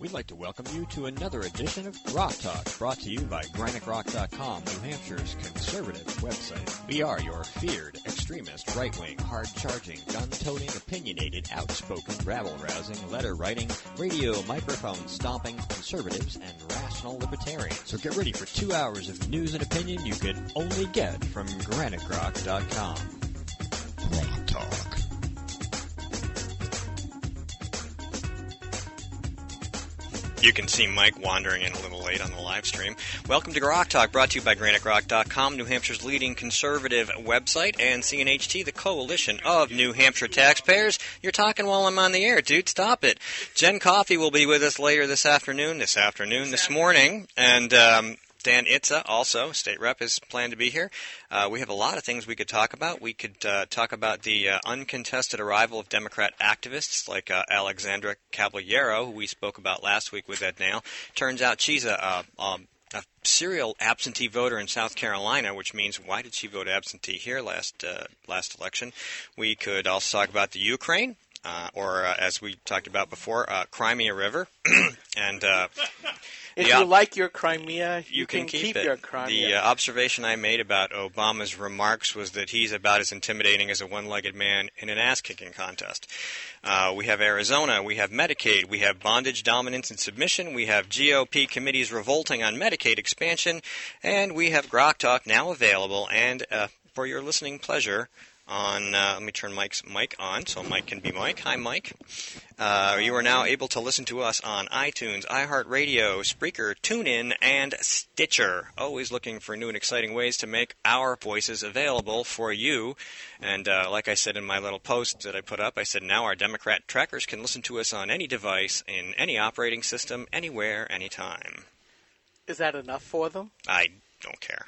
We'd like to welcome you to another edition of Rock Talk, brought to you by GraniteRock.com, New Hampshire's conservative website. We are your feared, extremist, right-wing, hard-charging, gun-toting, opinionated, outspoken, rabble-rousing, letter-writing, radio microphone-stomping conservatives and rational libertarians. So get ready for 2 hours of news and opinion you could only get from GraniteRock.com. Rock Talk. You can see Mike wandering in a little late on the live stream. Welcome to Rock Talk, brought to you by GraniteRock.com, New Hampshire's leading conservative website, and CNHT, the coalition of New Hampshire taxpayers. You're talking while I'm on the air, dude. Stop it. Jen Coffey will be with us later this morning, and Dan Itza, also, state rep, is planned to be here. We have a lot of things we could talk about. We could talk about the uncontested arrival of Democrat activists like Alexandra Caballero, who we spoke about last week with Ed Nail. Turns out she's a serial absentee voter in South Carolina, which means why did she vote absentee here last election? We could also talk about the Ukraine, or as we talked about before, Crimea River, and if you like your Crimea, you can keep your Crimea. The observation I made about Obama's remarks was that he's about as intimidating as a one-legged man in an ass-kicking contest. We have Arizona, we have Medicaid, we have bondage, dominance, and submission, we have GOP committees revolting on Medicaid expansion, and we have Grok Talk now available, and for your listening pleasure, let me turn Mike's mic on so Mike can be Mike. Hi, Mike. You are now able to listen to us on iTunes, iHeartRadio, Spreaker, TuneIn, and Stitcher. Always looking for new and exciting ways to make our voices available for you. And like I said in my little post that I put up, I said now our Democrat trackers can listen to us on any device, in any operating system, anywhere, anytime. Is that enough for them? I don't care.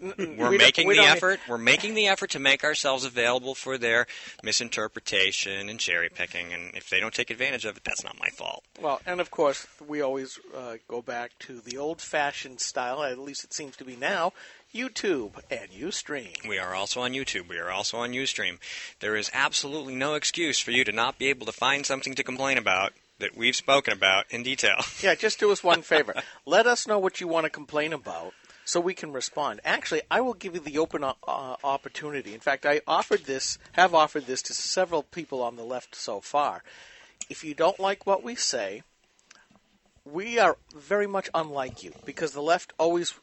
We're making the effort to make ourselves available for their misinterpretation and cherry picking, and if they don't take advantage of it, that's not my fault. Well, and of course, we always go back to the old-fashioned style, at least it seems to be now, YouTube and Ustream. We are also on YouTube. We are also on Ustream. There is absolutely no excuse for you to not be able to find something to complain about that we've spoken about in detail. Yeah, just do us one favor. Let us know what you want to complain about, so we can respond. Actually, I will give you the open opportunity. In fact, have offered this to several people on the left so far. If you don't like what we say, we are very much unlike you, because the left always,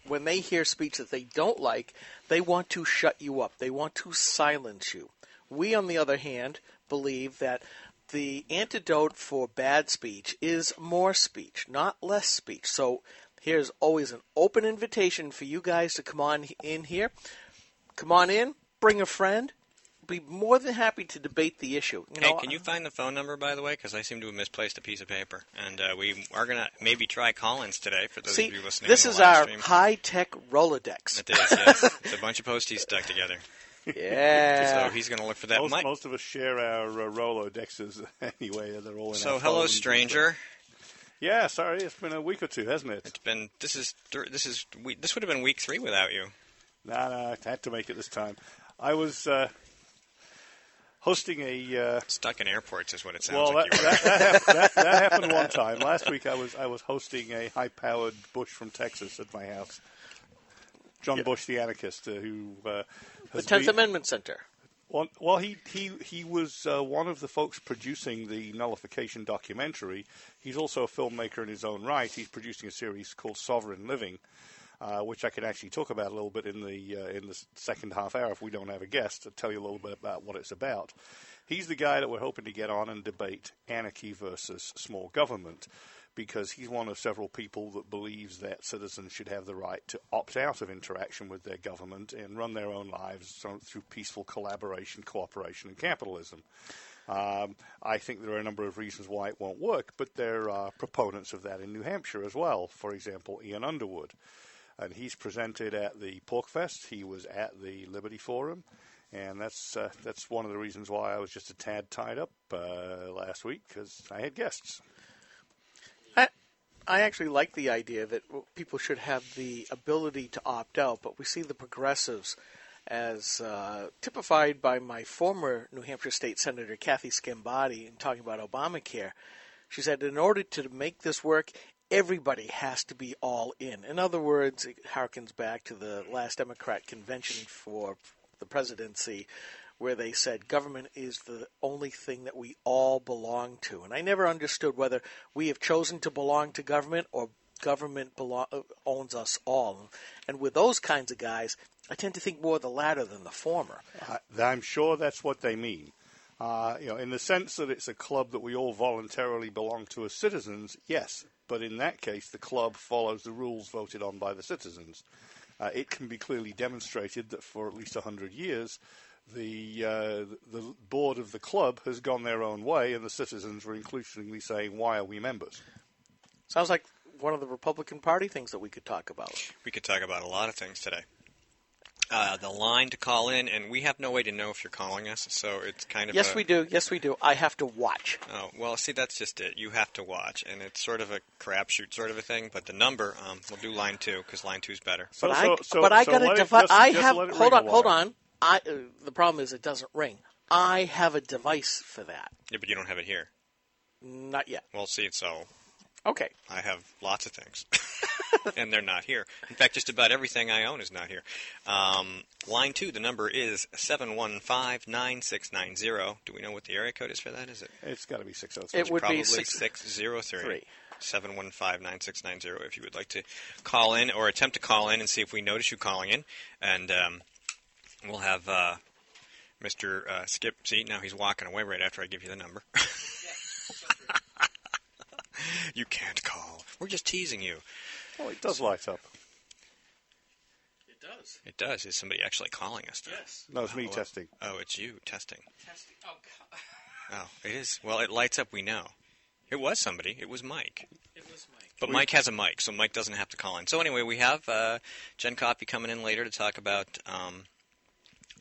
when they hear speech that they don't like, they want to shut you up. They want to silence you. We, on the other hand, believe that the antidote for bad speech is more speech, not less speech. So here's always an open invitation for you guys to come on in here. Come on in, bring a friend. Be more than happy to debate the issue. Hey, can you find the phone number, by the way? Because I seem to have misplaced a piece of paper. And we are going to maybe try call-ins today for those of you listening this on is the live our stream. high-tech Rolodex. It is, yes. It's a bunch of posties stuck together. Yeah. So he's going to look for that. Most of us share our Rolodexes anyway. They're all in So our hello, phones. stranger. Yeah, sorry, it's been a week or two, hasn't it? It's been. This would have been week 3 without you. No, I had to make it this time. I was hosting a stuck in airports is what it sounds like. That happened one time. Last week I was hosting a high-powered Bush from Texas at my house. John Bush, the anarchist, who the 10th Amendment Center. Well, he was one of the folks producing the nullification documentary. He's also a filmmaker in his own right. He's producing a series called Sovereign Living, which I can actually talk about a little bit in the second half hour if we don't have a guest to tell you a little bit about what it's about. He's the guy that we're hoping to get on and debate anarchy versus small government, because he's one of several people that believes that citizens should have the right to opt out of interaction with their government and run their own lives through peaceful collaboration, cooperation, and capitalism. I think there are a number of reasons why it won't work, but there are proponents of that in New Hampshire as well. For example, Ian Underwood. And he's presented at the Pork Fest. He was at the Liberty Forum. And that's one of the reasons why I was just a tad tied up last week, because I had guests. I actually like the idea that people should have the ability to opt out, but we see the progressives as typified by my former New Hampshire State Senator Kathy Scambati in talking about Obamacare. She said, in order to make this work, everybody has to be all in. In other words, it harkens back to the last Democrat convention for the presidency, where they said government is the only thing that we all belong to. And I never understood whether we have chosen to belong to government or government owns us all. And with those kinds of guys, I tend to think more the latter than the former. I'm sure that's what they mean. In the sense that it's a club that we all voluntarily belong to as citizens, yes. But in that case, the club follows the rules voted on by the citizens. It can be clearly demonstrated that for at least 100 years, the board of the club has gone their own way, and the citizens were increasingly saying, why are we members? Sounds like one of the Republican Party things that we could talk about. We could talk about a lot of things today. The line to call in, and we have no way to know if you're calling us, so it's kind of Yes, we do. Yes, we do. I have to watch. Oh, well, see, that's just it. You have to watch, and it's sort of a crapshoot sort of a thing, but the number, we'll do line 2, because line 2 is better. But I got a device. I have. Hold on. The problem is it doesn't ring. I have a device for that. Yeah, but you don't have it here. Not yet. Well, see, so okay. I have lots of things, and they're not here. In fact, just about everything I own is not here. Line 2, the number is 715-9690. Do we know what the area code is for that? Is it? It's got to be 603. It would probably be 603. 715-9690 if you would like to call in or attempt to call in and see if we notice you calling in. And we'll have Mr. Skip. See, now he's walking away right after I give you the number. You can't call. We're just teasing you. Oh, it does light up. It does. It does. Is somebody actually calling us? Though? Yes. No, it's me testing. Oh, it's you testing. Testing. Oh, God. Oh, it is. Well, it lights up, we know. It was somebody. It was Mike. It was Mike. But Mike has a mic, so Mike doesn't have to call in. So anyway, we have Jen Coffey coming in later to talk about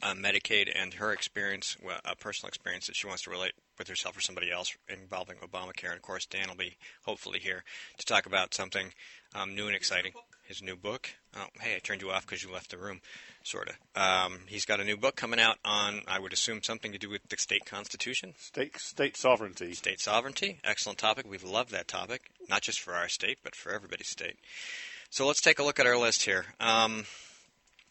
Medicaid and her experience, a personal experience that she wants to relate with herself or somebody else involving Obamacare. And, of course, Dan will be hopefully here to talk about something new and exciting. His new book. Oh, hey, I turned you off because you left the room, sort of. He's got a new book coming out on, I would assume, something to do with the state constitution. State sovereignty. State sovereignty. Excellent topic. We love that topic, not just for our state, but for everybody's state. So let's take a look at our list here.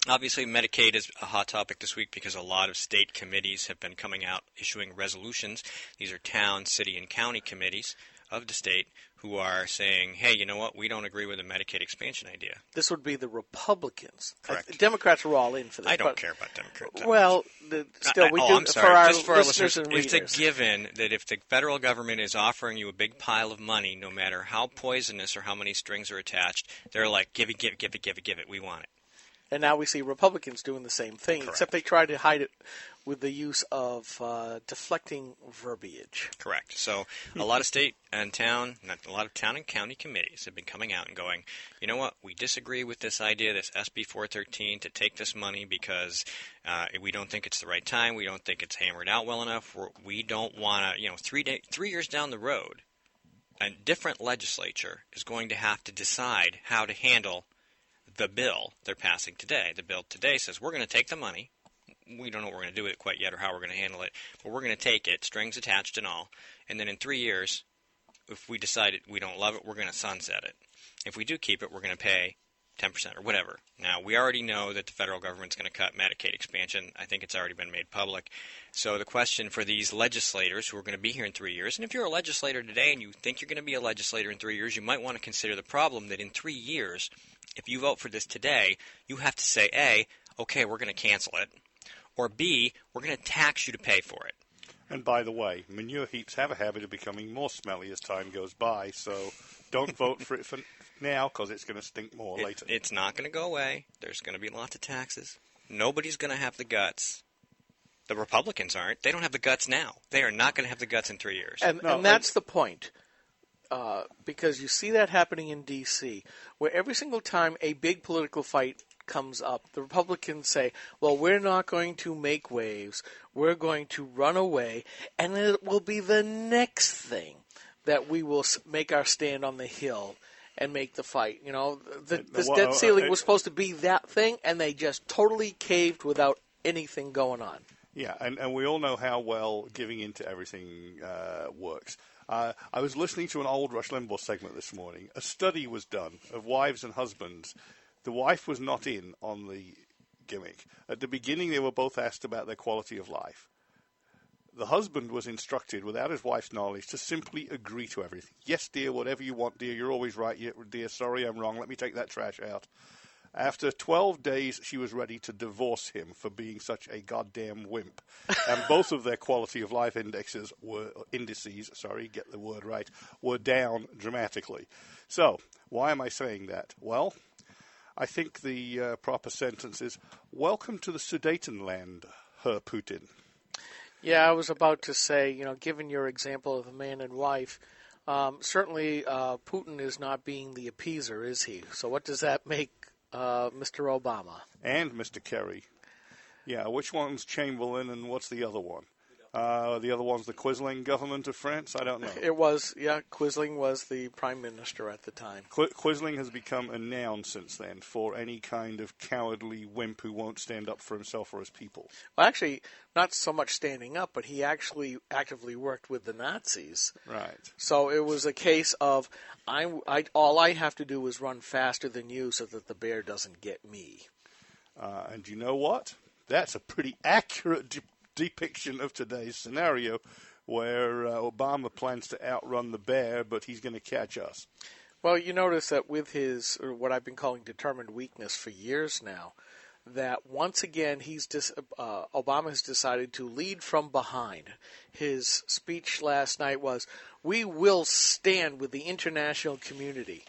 Obviously, Medicaid is a hot topic this week because a lot of state committees have been coming out issuing resolutions. These are town, city, and county committees of the state who are saying, hey, you know what, we don't agree with the Medicaid expansion idea. This would be the Republicans. Correct. Democrats are all in for this. I don't care about Democrats. Well, still, we do I'm sorry. for our Just for listeners and readers. It's a given that if the federal government is offering you a big pile of money, no matter how poisonous or how many strings are attached, they're like, give it, we want it. And now we see Republicans doing the same thing, Correct. except they try to hide it with the use of deflecting verbiage. Correct. So a lot of state and town, a lot of town and county committees have been coming out and going, you know what, we disagree with this idea, this SB 413, to take this money because we don't think it's the right time. We don't think it's hammered out well enough. We don't want to, 3 years down the road, a different legislature is going to have to decide how to handle the bill they're passing today. The bill today says we're going to take the money. We don't know what we're going to do with it quite yet or how we're going to handle it, but we're going to take it, strings attached and all, and then in 3 years, if we decide we don't love it, we're going to sunset it. If we do keep it, we're going to pay 10% or whatever. Now, we already know that the federal government's going to cut Medicaid expansion. I think it's already been made public. So the question for these legislators who are going to be here in 3 years, and if you're a legislator today and you think you're going to be a legislator in 3 years, you might want to consider the problem that in 3 years, if you vote for this today, you have to say, A, okay, we're going to cancel it, or B, we're going to tax you to pay for it. And by the way, manure heaps have a habit of becoming more smelly as time goes by, so don't vote for it for now because it's going to stink more later. It's not going to go away. There's going to be lots of taxes. Nobody's going to have the guts. The Republicans aren't. They don't have the guts now. They are not going to have the guts in 3 years. And that's the point. Because you see that happening in D.C., where every single time a big political fight comes up, the Republicans say, well, we're not going to make waves. We're going to run away, and it will be the next thing that we will make our stand on the Hill and make the fight. This debt ceiling was supposed to be that thing, and they just totally caved without anything going on. Yeah, and we all know how well giving in to everything works. I was listening to an old Rush Limbaugh segment this morning. A study was done of wives and husbands. The wife was not in on the gimmick. At the beginning, they were both asked about their quality of life. The husband was instructed, without his wife's knowledge, to simply agree to everything. Yes, dear, whatever you want, dear. You're always right, dear. Sorry, I'm wrong. Let me take that trash out. After 12 days, she was ready to divorce him for being such a goddamn wimp. And both of their quality of life indices, were down dramatically. So, why am I saying that? Well, I think the proper sentence is, welcome to the Sudetenland, Herr Putin. Yeah, I was about to say, given your example of the man and wife, certainly Putin is not being the appeaser, is he? So what does that make Mr. Obama? And Mr. Kerry. Yeah, which one's Chamberlain and what's the other one? The other one's the Quisling government of France? I don't know. It was, Quisling was the prime minister at the time. Quisling has become a noun since then for any kind of cowardly wimp who won't stand up for himself or his people. Well, actually, not so much standing up, but he actually actively worked with the Nazis. Right. So it was a case of, all I have to do is run faster than you so that the bear doesn't get me. And you know what? That's a pretty accurate depiction of today's scenario, where Obama plans to outrun the bear, but he's going to catch us. Well, you notice that with his, or what I've been calling determined weakness for years now, that once again Obama has decided to lead from behind. His speech last night was, "We will stand with the international community."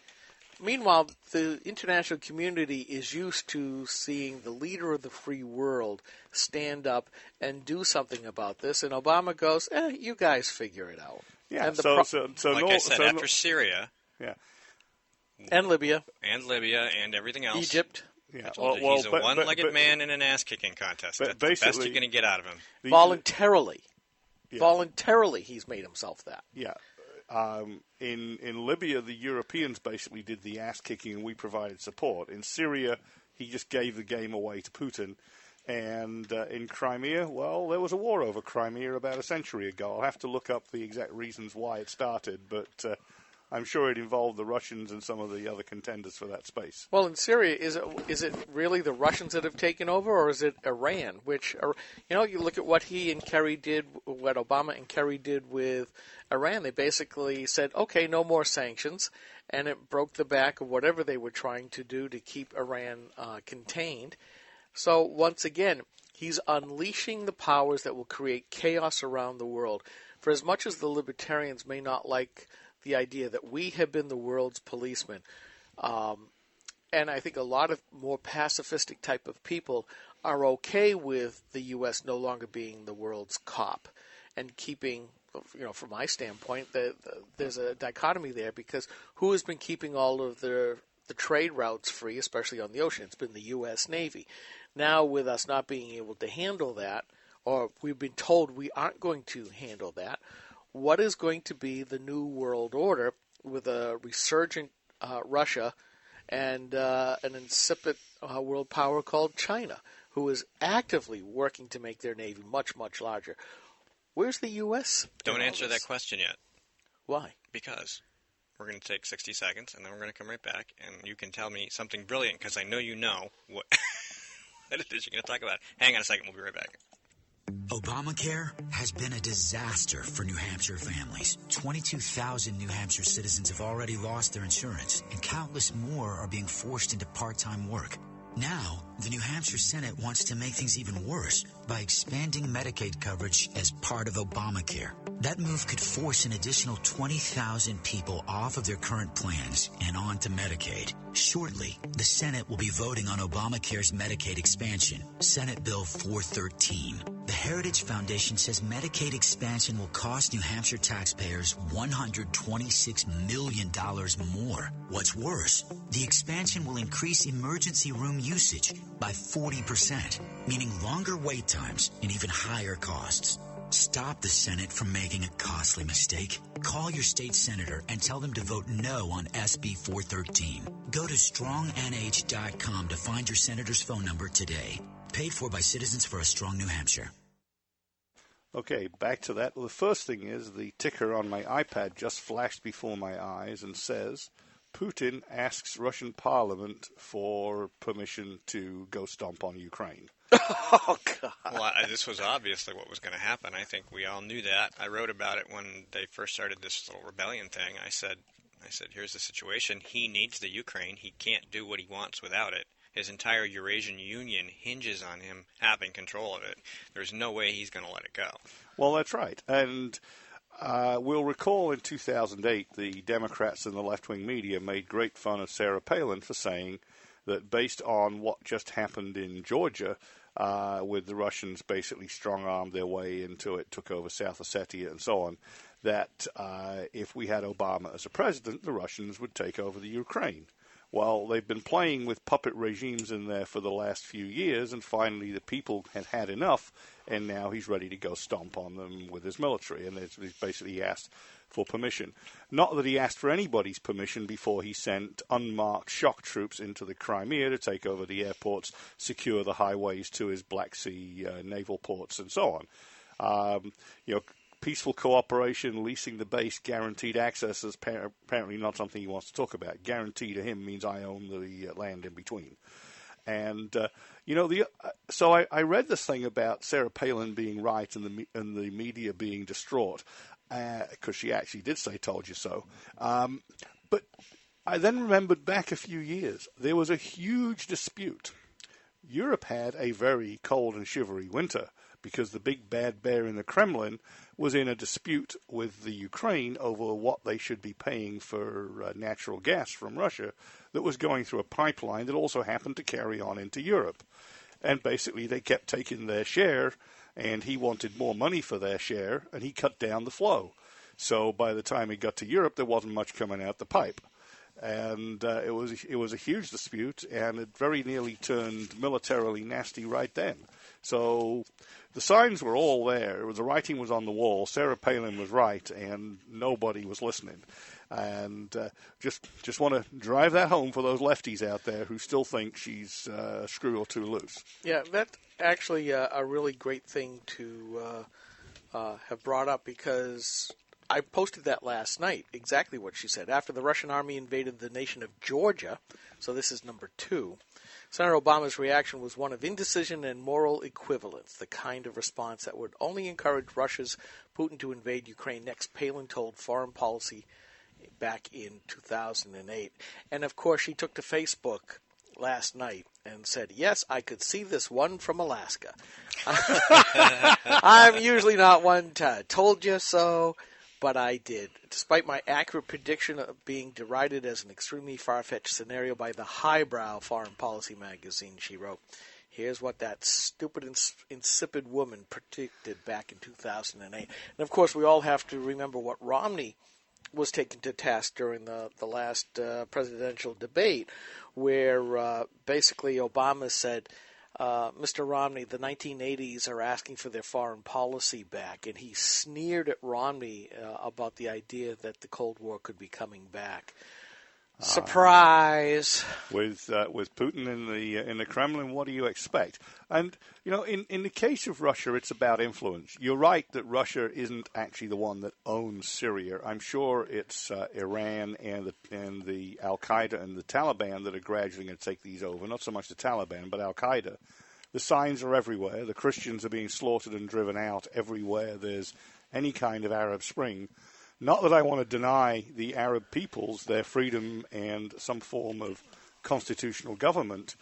Meanwhile, the international community is used to seeing the leader of the free world stand up and do something about this, and Obama goes, you guys figure it out. Yeah, and after Syria, yeah, and Libya, and everything else, Egypt. Yeah, he's a one-legged man in an ass-kicking contest. That's the best you're going to get out of him. Voluntarily, he's made himself that. Yeah. In Libya, the Europeans basically did the ass-kicking and we provided support. In Syria, he just gave the game away to Putin. And in Crimea, well, there was a war over Crimea about a century ago. I'll have to look up the exact reasons why it started, but I'm sure it involved the Russians and some of the other contenders for that space. Well, in Syria, is it really the Russians that have taken over, or is it Iran? Which, you look at what he and Kerry did, what Obama and Kerry did with Iran. They basically said, okay, no more sanctions, and it broke the back of whatever they were trying to do to keep Iran contained. So once again, he's unleashing the powers that will create chaos around the world. For as much as the libertarians may not like the idea that we have been the world's policemen, and I think a lot of more pacifistic type of people are okay with the U.S. no longer being the world's cop and keeping, from my standpoint, there's a dichotomy there, because who has been keeping all of the trade routes free, especially on the ocean? It's been the U.S. Navy. Now, with us not being able to handle that, or we've been told we aren't going to handle that, what is going to be the new world order with a resurgent Russia and an insipid world power called China, who is actively working to make their Navy much, much larger? Where's the U.S.? Don't answer that question yet. Why? Because we're going to take 60 seconds, and then we're going to come right back, and you can tell me something brilliant, because I know you know what it is you're going to talk about. Hang on a second. We'll be right back. Obamacare has been a disaster for New Hampshire families. 22,000 New Hampshire citizens have already lost their insurance, and countless more are being forced into part-time work. Now, the New Hampshire Senate wants to make things even worse by expanding Medicaid coverage as part of Obamacare. That move could force an additional 20,000 people off of their current plans and onto Medicaid. Shortly, the Senate will be voting on Obamacare's Medicaid Expansion, Senate Bill 413. The Heritage Foundation says Medicaid expansion will cost New Hampshire taxpayers $126 million more. What's worse, the expansion will increase emergency room usage by 40%, meaning longer wait times and even higher costs. Stop the Senate from making a costly mistake. Call your state senator and tell them to vote no on SB 413. Go to strongnh.com to find your senator's phone number today. Paid for by Citizens for a Strong New Hampshire. Okay, back to that. Well, the first thing is the ticker on my iPad just flashed before my eyes and says, Putin asks Russian parliament for permission to go stomp on Ukraine. Oh, God. Well, this was obviously what was going to happen. I think we all knew that. I wrote about it when they first started this little rebellion thing. I said, here's the situation. He needs the Ukraine. He can't do what he wants without it. His entire Eurasian Union hinges on him having control of it. There's no way he's going to let it go. Well, that's right. And we'll recall in 2008, the Democrats and the left-wing media made great fun of Sarah Palin for saying that based on what just happened in Georgia, with the Russians basically strong-armed their way into it, took over South Ossetia and so on, that if we had Obama as a president, the Russians would take over the Ukraine. Well, they've been playing with puppet regimes in there for the last few years, and finally the people had had enough, and now he's ready to go stomp on them with his military, and he's basically asked for permission. Not that he asked for anybody's permission before he sent unmarked shock troops into the Crimea to take over the airports, secure the highways to his Black Sea naval ports, and so on. Peaceful cooperation, leasing the base, guaranteed access is apparently not something he wants to talk about. Guarantee to him means I own the land in between. And, so I read this thing about Sarah Palin being right and the media being distraught, because she actually did say, told you so. But I then remembered back a few years. There was a huge dispute. Europe had a very cold and shivery winter, because the big bad bear in the Kremlin was in a dispute with the Ukraine over what they should be paying for natural gas from Russia that was going through a pipeline that also happened to carry on into Europe. And basically they kept taking their share, and he wanted more money for their share, and he cut down the flow. So by the time he got to Europe, there wasn't much coming out the pipe. And it was a huge dispute, and it very nearly turned militarily nasty right then. So the signs were all there. The writing was on the wall. Sarah Palin was right, and nobody was listening. And just want to drive that home for those lefties out there who still think she's a screw or two loose. Yeah, that's actually a really great thing to have brought up, because I posted that last night, exactly what she said. After the Russian army invaded the nation of Georgia, so this is number 2, Senator Obama's reaction was one of indecision and moral equivalence, the kind of response that would only encourage Russia's Putin to invade Ukraine next, Palin told Foreign Policy back in 2008. And, of course, she took to Facebook last night and said, yes, I could see this one from Alaska. I'm usually not one to told you so, but I did. Despite my accurate prediction of being derided as an extremely far-fetched scenario by the highbrow Foreign Policy magazine, she wrote, here's what that stupid, insipid woman predicted back in 2008. And, of course, we all have to remember what Romney was taken to task during the last presidential debate, where basically Obama said, Mr. Romney, the 1980s are asking for their foreign policy back, and he sneered at Romney about the idea that the Cold War could be coming back. Surprise! With Putin in the Kremlin, what do you expect? And in the case of Russia, it's about influence. You're right that Russia isn't actually the one that owns Syria. I'm sure it's Iran and the Al Qaeda and the Taliban that are gradually going to take these over. Not so much the Taliban, but Al Qaeda. The signs are everywhere. The Christians are being slaughtered and driven out everywhere there's any kind of Arab Spring. Not that I want to deny the Arab peoples their freedom and some form of constitutional government,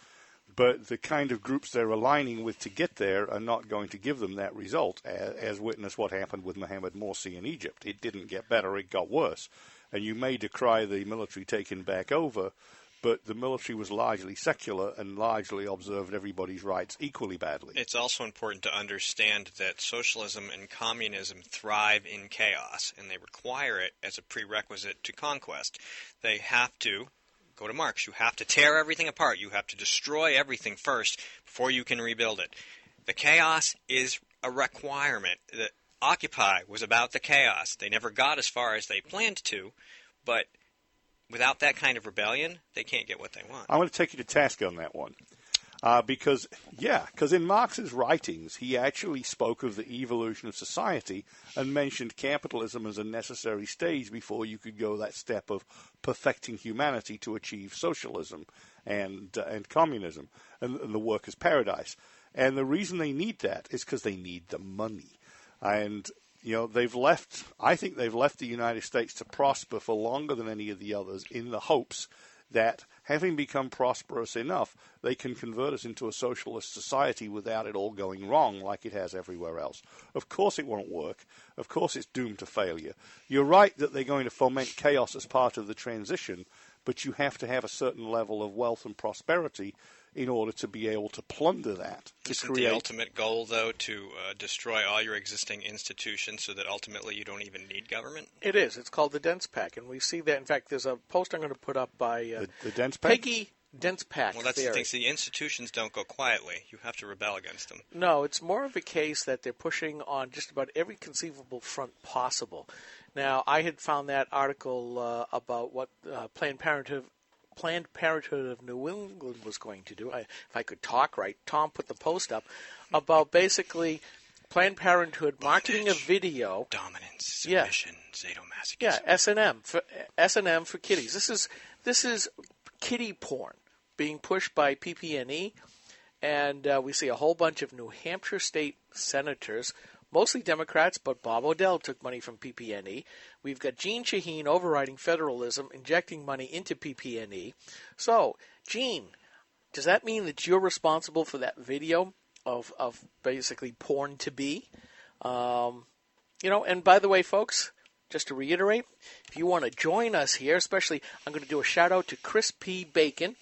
but the kind of groups they're aligning with to get there are not going to give them that result, as witness what happened with Mohammed Morsi in Egypt. It didn't get better, it got worse. And you may decry the military taking back over, but the military was largely secular and largely observed everybody's rights equally badly. It's also important to understand that socialism and communism thrive in chaos, and they require it as a prerequisite to conquest. They have to, go to Marx, you have to tear everything apart. You have to destroy everything first before you can rebuild it. The chaos is a requirement. The Occupy was about the chaos. They never got as far as they planned to, but without that kind of rebellion, they can't get what they want. I'm going to take you to task on that one. Because in Marx's writings, he actually spoke of the evolution of society and mentioned capitalism as a necessary stage before you could go that step of perfecting humanity to achieve socialism and communism and the workers' paradise. And the reason they need that is because they need the money. And I think they've left the United States to prosper for longer than any of the others in the hopes that having become prosperous enough, they can convert us into a socialist society without it all going wrong like it has everywhere else. Of course it won't work. Of course it's doomed to failure. You're right that they're going to foment chaos as part of the transition, but you have to have a certain level of wealth and prosperity in order to be able to plunder that. Isn't the ultimate goal, though, to destroy all your existing institutions so that ultimately you don't even need government? It is. It's called the Dense Pack, and we see that. In fact, there's a post I'm going to put up by the Dense Pack? Peggy Dense Pack. Well, that's the thing. See, the institutions don't go quietly. You have to rebel against them. No, it's more of a case that they're pushing on just about every conceivable front possible. Now, I had found that article about what Planned Parenthood of New England was going to do. If I could talk right, Tom put the post up about basically Planned Parenthood marketing a video. Dominance, submission, sadomasochism. Yeah, S&M for kiddies. This is kiddie porn being pushed by PP&E, and we see a whole bunch of New Hampshire state senators, mostly Democrats, but Bob Odell took money from PP&E. We've got Jeanne Shaheen overriding federalism, injecting money into PP&E. So, Jeanne, does that mean that you're responsible for that video of basically porn to be? And by the way, folks, just to reiterate, if you want to join us here, especially, I'm going to do a shout-out to Chris P. Bacon,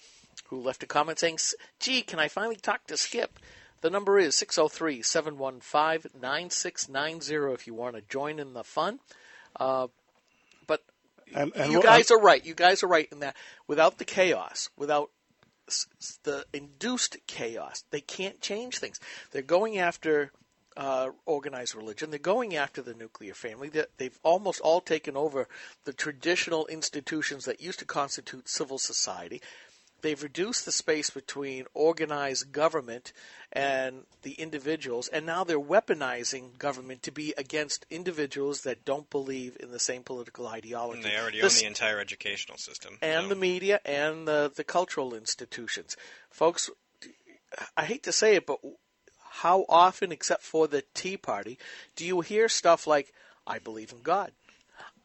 who left a comment saying, gee, can I finally talk to Skip? The number is 603-715-9690 if you want to join in the fun. But you guys are right. You guys are right in that without the chaos, without the induced chaos, they can't change things. They're going after organized religion. They're going after the nuclear family. They've almost all taken over the traditional institutions that used to constitute civil society. They've reduced the space between organized government and the individuals, and now they're weaponizing government to be against individuals that don't believe in the same political ideology. And they already own the entire educational system. And the media and the cultural institutions. Folks, I hate to say it, but how often, except for the Tea Party, do you hear stuff like, I believe in God.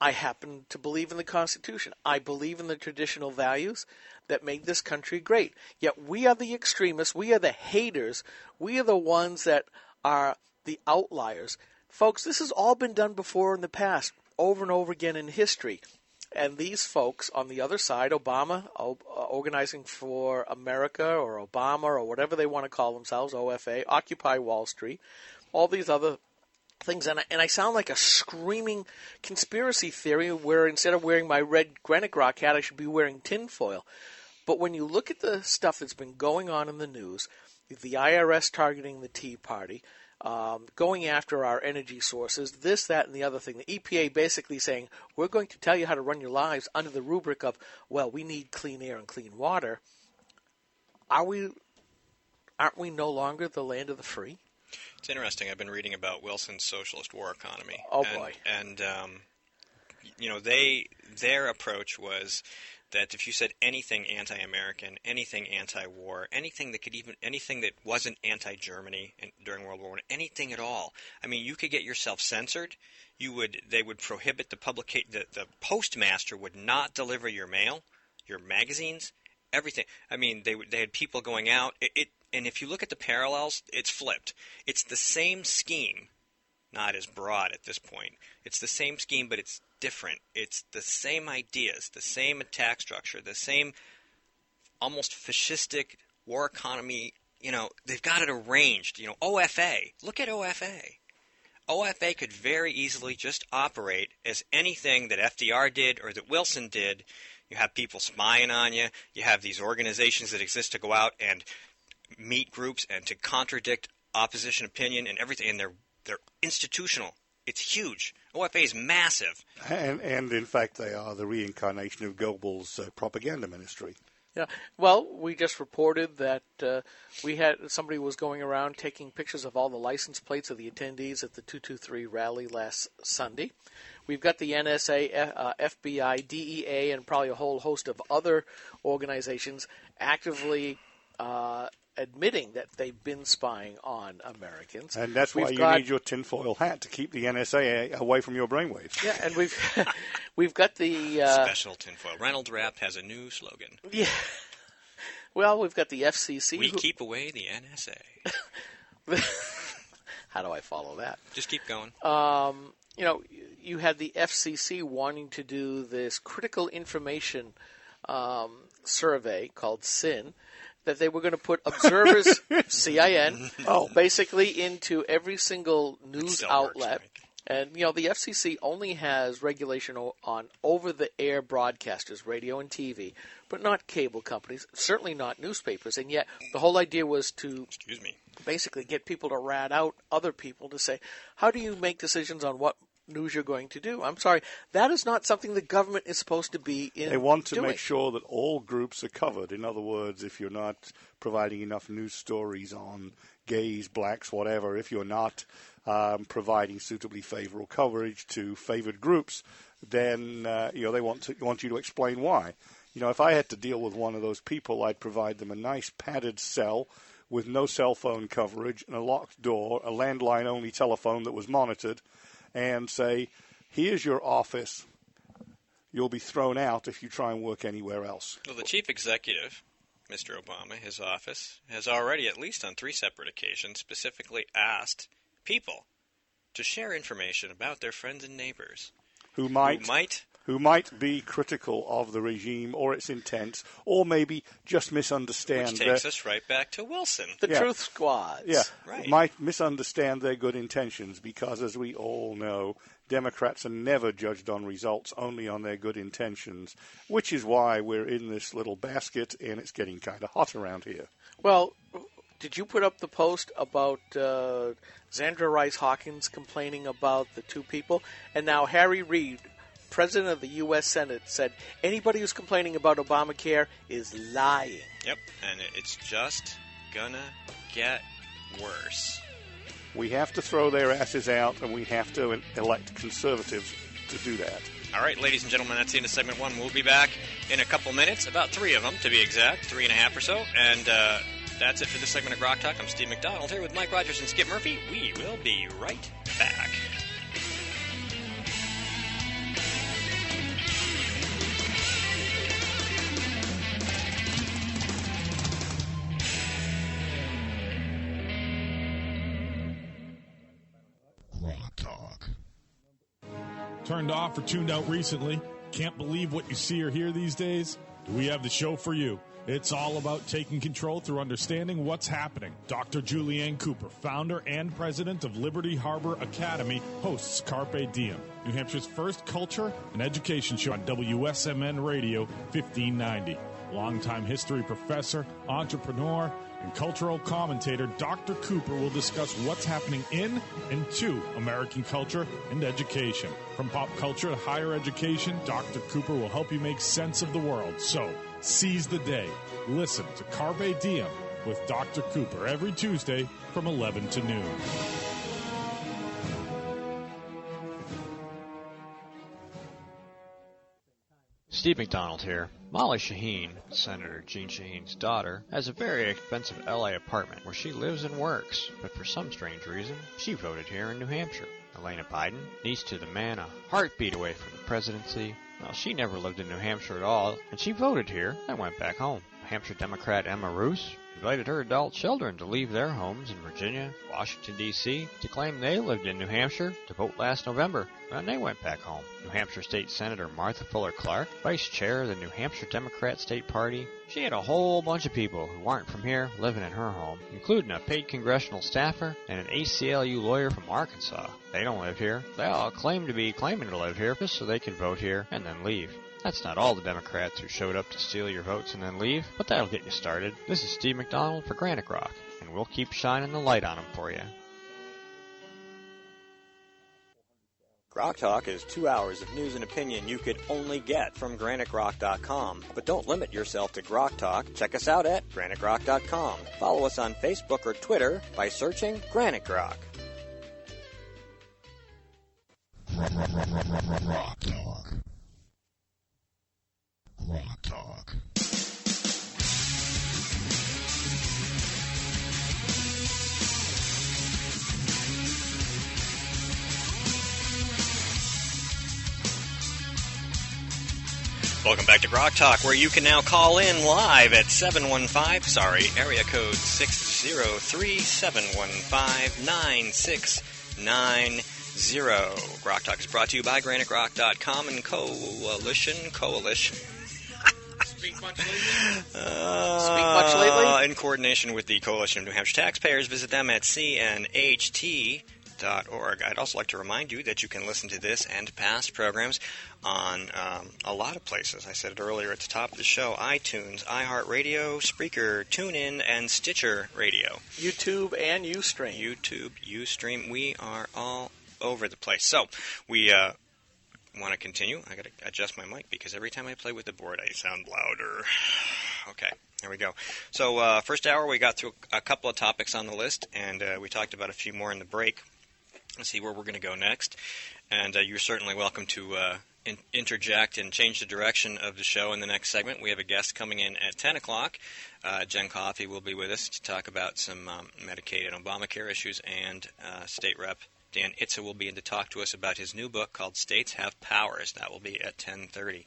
I happen to believe in the Constitution. I believe in the traditional values that make this country great. Yet we are the extremists. We are the haters. We are the ones that are the outliers. Folks, this has all been done before in the past, over and over again in history. And these folks on the other side, Obama, Organizing for America, or Obama, or whatever they want to call themselves, OFA, Occupy Wall Street, all these other things, and I sound like a screaming conspiracy theory where instead of wearing my red Granite Rock hat, I should be wearing tinfoil. But when you look at the stuff that's been going on in the news, the IRS targeting the Tea Party, going after our energy sources, this, that, and the other thing, the EPA basically saying, we're going to tell you how to run your lives under the rubric of, well, we need clean air and clean water. Aren't we no longer the land of the free? It's interesting. I've been reading about Wilson's socialist war economy. Oh, boy. And their approach was that if you said anything anti-American, anything anti-war, anything that wasn't anti-Germany during World War I, anything at all, I mean, you could get yourself censored. They would prohibit the postmaster would not deliver your mail, your magazines, everything. I mean, they had people going out. And if you look at the parallels, it's flipped. It's the same scheme, not as broad at this point. It's the same scheme, but it's different. It's the same ideas, the same attack structure, the same almost fascistic war economy. They've got it arranged. OFA. Look at OFA. OFA could very easily just operate as anything that FDR did or that Wilson did. You have people spying on you. You have these organizations that exist to go out and meet groups and to contradict opposition opinion and everything, and they're institutional. It's huge. OFA is massive. And in fact, they are the reincarnation of Goebbels' propaganda ministry. Yeah. Well, we just reported that somebody was going around taking pictures of all the license plates of the attendees at the 223 rally last Sunday. We've got the NSA, FBI, DEA, and probably a whole host of other organizations actively admitting that they've been spying on Americans. And that's why you need your tinfoil hat to keep the NSA away from your brainwaves. Yeah, and we've got the special tinfoil. Reynolds Wrap has a new slogan. Yeah. Well, we've got the FCC. We keep away the NSA. How do I follow that? Just keep going. You had the FCC wanting to do this critical information survey called SIN, that they were going to put observers, CIN, basically into every single news outlet. Works, and, the FCC only has regulation on over-the-air broadcasters, radio and TV, but not cable companies, certainly not newspapers. And yet the whole idea was to basically get people to rat out other people to say, how do you make decisions on what news you're going to do? I'm sorry, that is not something the government is supposed to be in. They want to make sure that all groups are covered. In other words, if you're not providing enough news stories on gays, blacks, whatever, if you're not providing suitably favorable coverage to favored groups, then they want you to explain why. If I had to deal with one of those people, I'd provide them a nice padded cell with no cell phone coverage and a locked door, a landline-only telephone that was monitored, and say, here's your office. You'll be thrown out if you try and work anywhere else. Well, the chief executive, Mr. Obama, his office, has already, at least on 3 separate occasions, specifically asked people to share information about their friends and neighbors who might be critical of the regime or its intents, or maybe just misunderstand. Which takes us right back to Wilson. The Truth Squads. Yeah, right. Might misunderstand their good intentions because, as we all know, Democrats are never judged on results, only on their good intentions, which is why we're in this little basket and it's getting kind of hot around here. Well, did you put up the post about Zandra Rice Hawkins complaining about the 2 people? And now Harry Reid, President of the U.S. Senate, said anybody who's complaining about Obamacare is lying. Yep, and it's just gonna get worse. We have to throw their asses out, and we have to elect conservatives to do that. All right, ladies and gentlemen, that's the end of segment 1. We'll be back in a couple minutes, about 3 of them to be exact, 3.5 or so, and that's it for this segment of Grok Talk. I'm Steve McDonald here with Mike Rogers and Skip Murphy. We will be right back. Turned off or tuned out recently? Can't believe what you see or hear these days? We have the show for you. It's all about taking control through understanding what's happening. Dr. Julianne Cooper, founder and president of Liberty Harbor Academy, hosts Carpe Diem, New Hampshire's first culture and education show on WSMN Radio 1590. Longtime history professor, entrepreneur, and cultural commentator, Dr. Cooper will discuss what's happening in and to American culture and education. From pop culture to higher education, Dr. Cooper will help you make sense of the world. So, seize the day. Listen to Carpe Diem with Dr. Cooper every Tuesday from 11 to noon. Steve McDonald here. Molly Shaheen, Senator Jeanne Shaheen's daughter, has a very expensive LA apartment where she lives and works, but for some strange reason, she voted here in New Hampshire. Elena Biden, niece to the man a heartbeat away from the presidency. Well, she never lived in New Hampshire at all, and she voted here and went back home. New Hampshire Democrat Emma Roos invited her adult children to leave their homes in Virginia, Washington, D.C. to claim they lived in New Hampshire to vote last November, and they went back home. New Hampshire State Senator Martha Fuller Clark, vice chair of the New Hampshire Democrat State Party, she had a whole bunch of people who aren't from here living in her home, including a paid congressional staffer and an ACLU lawyer from Arkansas. They don't live here. They all claim to be claiming to live here just so they can vote here and then leave. That's not all the Democrats who showed up to steal your votes and then leave, but that'll get you started. This is Steve McDonald for Granite Rock, and we'll keep shining the light on them for you. Grok Talk is 2 hours of news and opinion you could only get from GraniteRock.com. But don't limit yourself to Grok Talk. Check us out at GraniteRock.com. Follow us on Facebook or Twitter by searching Granite Grok. Rock Talk. Rock Talk. Welcome back to Grok Talk, where you can now call in live at area code 603-715-9690. Grok Talk is brought to you by GraniteRock.com and Coalition. Speak much lately? In coordination with the Coalition of New Hampshire Taxpayers, visit them at cnht.org. I'd also like to remind you that you can listen to this and past programs on a lot of places. I said it earlier at the top of the show: iTunes, iHeartRadio, Spreaker, TuneIn, and Stitcher Radio. YouTube and Ustream. We are all over the place. So we want to continue. I got to adjust my mic because every time I play with the board, I sound louder. Okay, there we go. So first hour, we got through a couple of topics on the list, and we talked about a few more in the break. Let's see where we're going to go next. And you're certainly welcome to interject and change the direction of the show in the next segment. We have a guest coming in at 10 o'clock. Jen Coffey will be with us to talk about some Medicaid and Obamacare issues, and State Rep Dan Itza will be in to talk to us about his new book called States Have Powers. That will be at 10:30.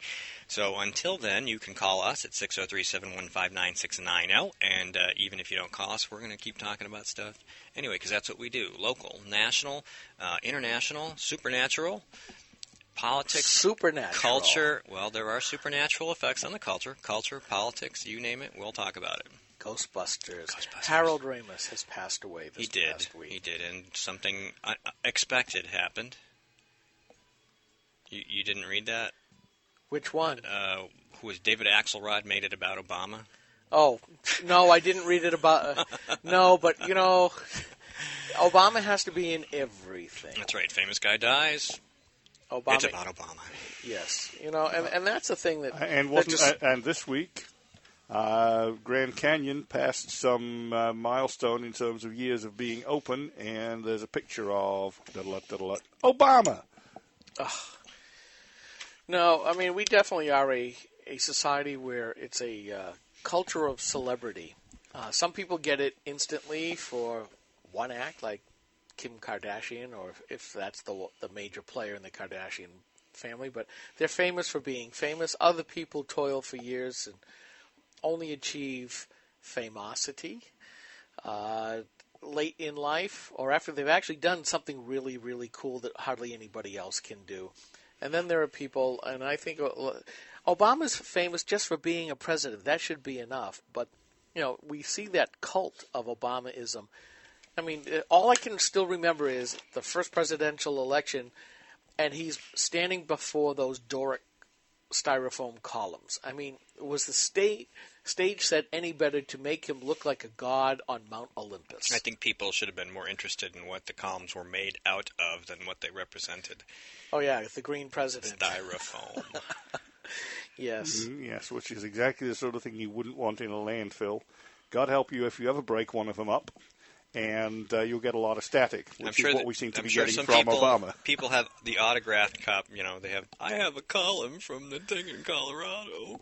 So until then, you can call us at 603-715-9690, and even if you don't call us, we're going to keep talking about stuff anyway, because that's what we do: local, national, international, supernatural, politics, supernatural, culture. Well, there are supernatural effects on the culture, politics, you name it, we'll talk about it. Ghostbusters. Harold Ramis has passed away this past week. He did, and something unexpected happened. You didn't read that? Which one? Who was David Axelrod made it about Obama? Oh, no, I didn't read it about... no, but, you know, Obama has to be in everything. That's right. Famous guy dies. Obama. It's about Obama. Yes. You know, and that's the thing that... And this week... Grand Canyon passed some milestone in terms of years of being open, and there's a picture of Obama. Ugh. No, I mean, we definitely are a society where it's a culture of celebrity. Some people get it instantly for one act, like Kim Kardashian, or if that's the major player in the Kardashian family, but they're famous for being famous. Other people toil for years and only achieve famosity late in life, or after they've actually done something really, really cool that hardly anybody else can do. And then there are people, and I think Obama's famous just for being a president. That should be enough. But, you know, we see that cult of Obamaism. I mean, all I can still remember is the first presidential election, and he's standing before those Doric styrofoam columns. I mean, was the stage set any better to make him look like a god on Mount Olympus? I think people should have been more interested in what the columns were made out of than what they represented. Oh, yeah, the green president. Styrofoam. Yes. Yes, which is exactly the sort of thing you wouldn't want in a landfill. God help you if you ever break one of them up. And you'll get a lot of static, which is what we seem to be getting from Obama. People have the autographed copy. You know, I have a column from the thing in Colorado.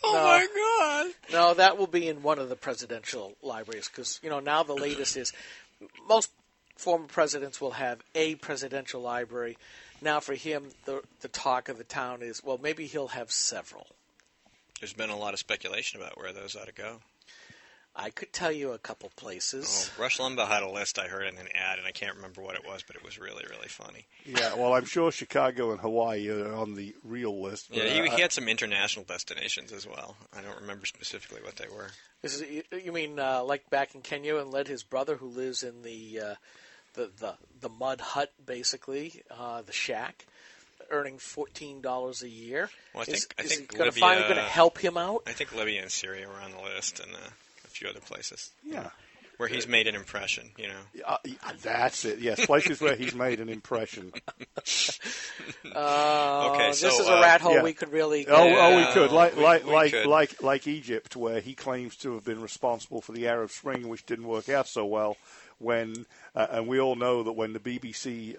My God! No, that will be in one of the presidential libraries, because, you know, now the latest is most former presidents will have a presidential library. Now for him, the talk of the town is, well, maybe he'll have several. There's been a lot of speculation about where those ought to go. I could tell you a couple places. Oh, Rush Limbaugh had a list I heard in an ad, and I can't remember what it was, but it was really, really funny. Yeah, well, I'm sure Chicago and Hawaii are on the real list. Yeah, he had some international destinations as well. I don't remember specifically what they were. You mean like back in Kenya, and led his brother, who lives in the mud hut, basically, the shack, earning $14 a year? Well, I think Libya, finally going to help him out? I think Libya and Syria were on the list, and a few other places. Yeah. Where he's made an impression, That's it. Yes, places where he's made an impression. Okay, so this is a rat hole we could really. We could, like Egypt, where he claims to have been responsible for the Arab Spring, which didn't work out so well. When and we all know that when the BBC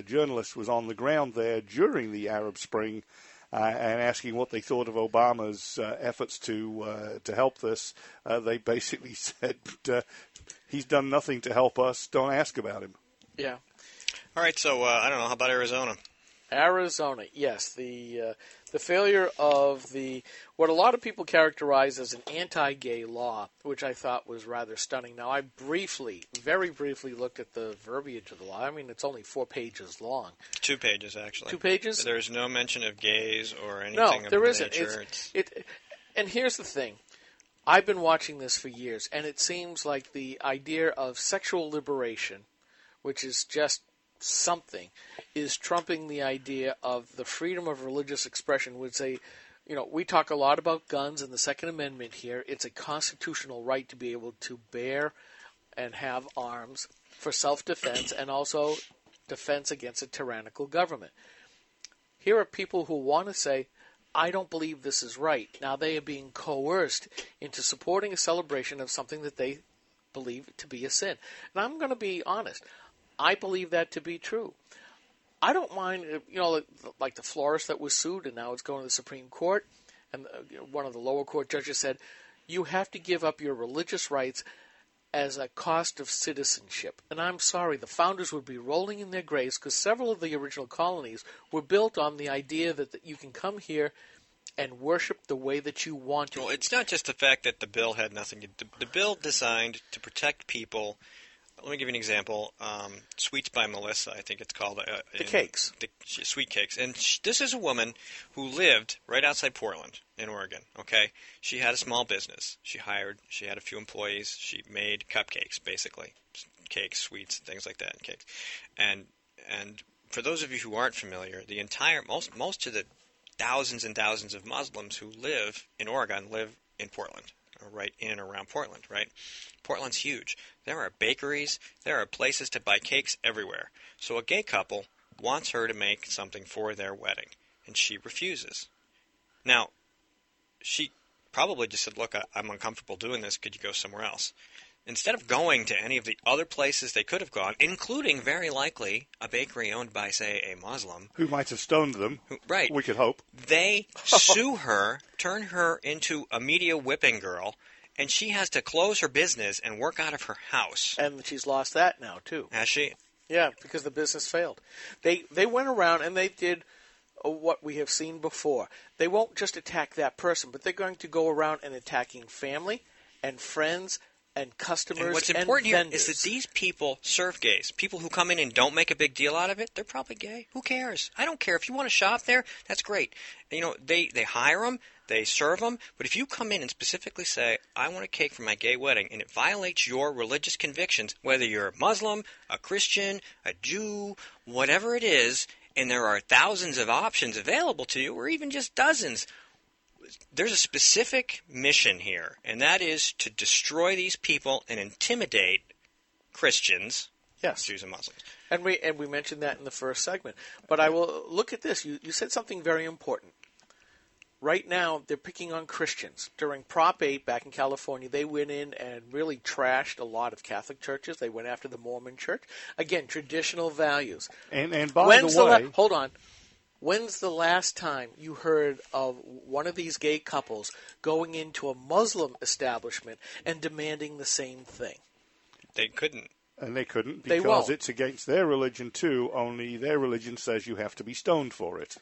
journalist was on the ground there during the Arab Spring. And asking what they thought of Obama's efforts to help this, they basically said, he's done nothing to help us. Don't ask about him. Yeah. All right, so I don't know. How about Arizona? Arizona, yes. The failure of what a lot of people characterize as an anti-gay law, which I thought was rather stunning. Now, I very briefly looked at the verbiage of the law. I mean, it's only 4 pages long. 2 pages, actually. 2 pages? There's no mention of gays or anything No, of there the isn't. nature. And here's the thing. I've been watching this for years, and it seems like the idea of sexual liberation, which is just something, is trumping the idea of the freedom of religious expression. Would say, we talk a lot about guns and the Second Amendment here. It's a constitutional right to be able to bear and have arms for self-defense and also defense against a tyrannical government. Here are people who want to say, I don't believe this is right. Now they are being coerced into supporting a celebration of something that they believe to be a sin. And I'm going to be honest. I believe that to be true. I don't mind, like the florist that was sued, and now it's going to the Supreme Court, and one of the lower court judges said, you have to give up your religious rights as a cost of citizenship. And I'm sorry, the founders would be rolling in their graves because several of the original colonies were built on the idea that you can come here and worship the way that you want to. Well, it's not just the fact that the bill had nothing to do. The bill designed to protect people. Let me give you an example. Sweets by Melissa, I think it's called. The cakes. Sweet cakes. And this is a woman who lived right outside Portland in Oregon, okay? She had a small business. She had a few employees. She made cupcakes, basically. Cakes, sweets, things like that, and cakes. And for those of you who aren't familiar, the entire, most of the thousands and thousands of Muslims who live in Oregon live in Portland. Right in and around Portland, right? Portland's huge. There are bakeries, there are places to buy cakes everywhere. So a gay couple wants her to make something for their wedding, and she refuses. Now, she probably just said, look, I'm uncomfortable doing this, could you go somewhere else? Instead of going to any of the other places they could have gone, including, very likely, a bakery owned by, say, a Muslim. Who might have stoned them. Right. We could hope. They sue her, turn her into a media whipping girl, and she has to close her business and work out of her house. And she's lost that now, too. Has she? Yeah, because the business failed. They went around and they did what we have seen before. They won't just attack that person, but they're going to go around and attacking family and friends and customers and what's important here vendors. is that these people serve gays. People who come in and don't make a big deal out of it, they're probably gay. Who cares? I don't care. If you want to shop there, that's great. They hire them, they serve them, but if you come in and specifically say, I want a cake for my gay wedding, and it violates your religious convictions, whether you're a Muslim, a Christian, a Jew, whatever it is, and there are thousands of options available to you, or even just dozens, there's a specific mission here, and that is to destroy these people and intimidate Christians, yes, Jews and Muslims. And we mentioned that in the first segment. But I will look at this. You said something very important. Right now, they're picking on Christians. During Prop 8 back in California, they went in and really trashed a lot of Catholic churches. They went after the Mormon church. Again, traditional values. And by the way... Hold on. When's the last time you heard of one of these gay couples going into a Muslim establishment and demanding the same thing? They couldn't. And they couldn't because it's against their religion too, only their religion says you have to be stoned for it.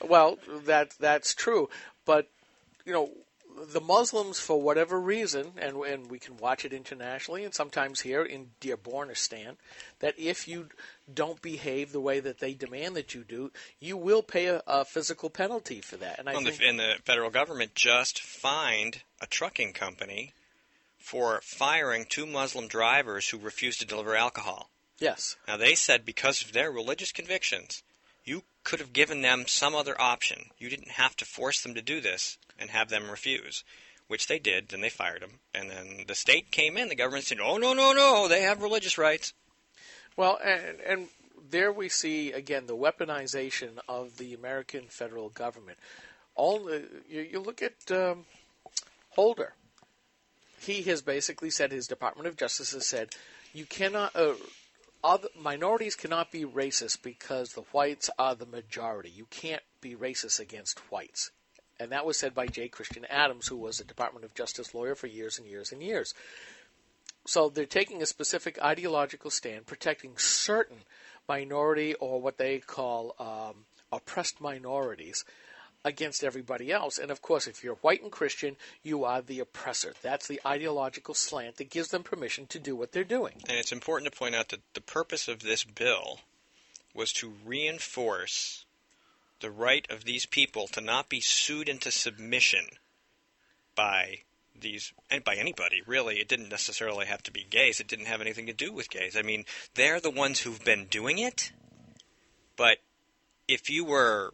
Well, that's true. But, the Muslims, for whatever reason, and we can watch it internationally and sometimes here in Dearbornistan, that if you don't behave the way that they demand that you do, you will pay a physical penalty for that. And the federal government just fined a trucking company for firing 2 Muslim drivers who refused to deliver alcohol. Yes. Now, they said because of their religious convictions, you could have given them some other option. You didn't have to force them to do this and have them refuse. which they did. Then they fired him. And then the state came in. The government said, oh, no, they have religious rights. Well, and there we see, again, the weaponization of the American federal government. You look at Holder. He has basically said, his Department of Justice has said, you cannot, other minorities cannot be racist because the whites are the majority. You can't be racist against whites. And that was said by J. Christian Adams, who was a Department of Justice lawyer for years and years and years. So they're taking a specific ideological stand, protecting certain minority or what they call oppressed minorities against everybody else. And, of course, if you're white and Christian, you are the oppressor. That's the ideological slant that gives them permission to do what they're doing. And it's important to point out that the purpose of this bill was to reinforce the right of these people to not be sued into submission by these, and by anybody, really. It didn't necessarily have to be gays. It didn't have anything to do with gays. I mean, they're the ones who've been doing it, but if you were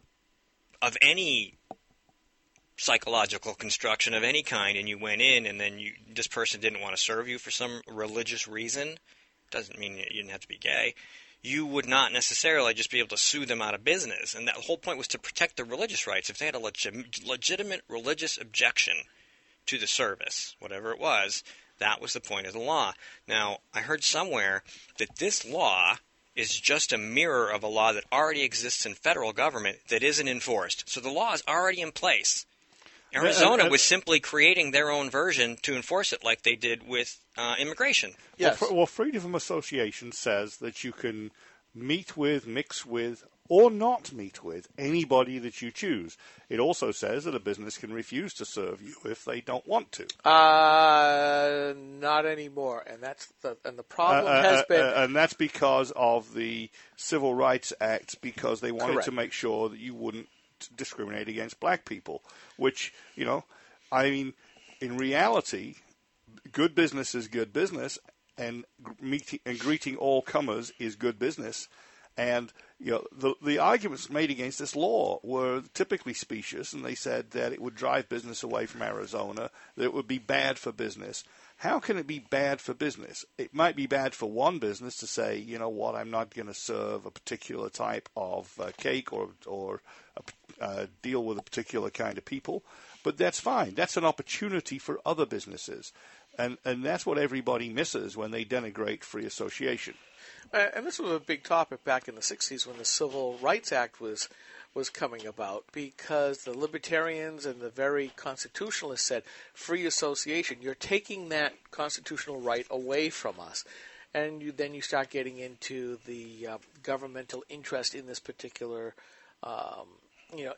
of any psychological construction of any kind and you went in and then this person didn't want to serve you for some religious reason, doesn't mean you didn't have to be gay, you would not necessarily just be able to sue them out of business. And that whole point was to protect the religious rights. If they had a legitimate religious objection to the service, whatever it was, that was the point of the law. Now, I heard somewhere that this law is just a mirror of a law that already exists in federal government that isn't enforced. So the law is already in place. Arizona was simply creating their own version to enforce it like they did with immigration. Yes. Well, Freedom of Association says that you can meet with, mix with, or not meet with anybody that you choose. It also says that a business can refuse to serve you if they don't want to. Not anymore, and the problem has been, and that's because of the Civil Rights Act, because they wanted Correct. to make sure that you wouldn't discriminate against black people. Which, I mean, in reality, good business is good business, and greeting all comers is good business. And the arguments made against this law were typically specious, and they said that it would drive business away from Arizona, that it would be bad for business. How can it be bad for business? It might be bad for one business to say, you know what, I'm not going to serve a particular type of cake or deal with a particular kind of people, but that's fine. That's an opportunity for other businesses, and that's what everybody misses when they denigrate free association. And this was a big topic back in the 60s when the Civil Rights Act was coming about, because the libertarians and the very constitutionalists said, free association, you're taking that constitutional right away from us. And then you start getting into the governmental interest in this particular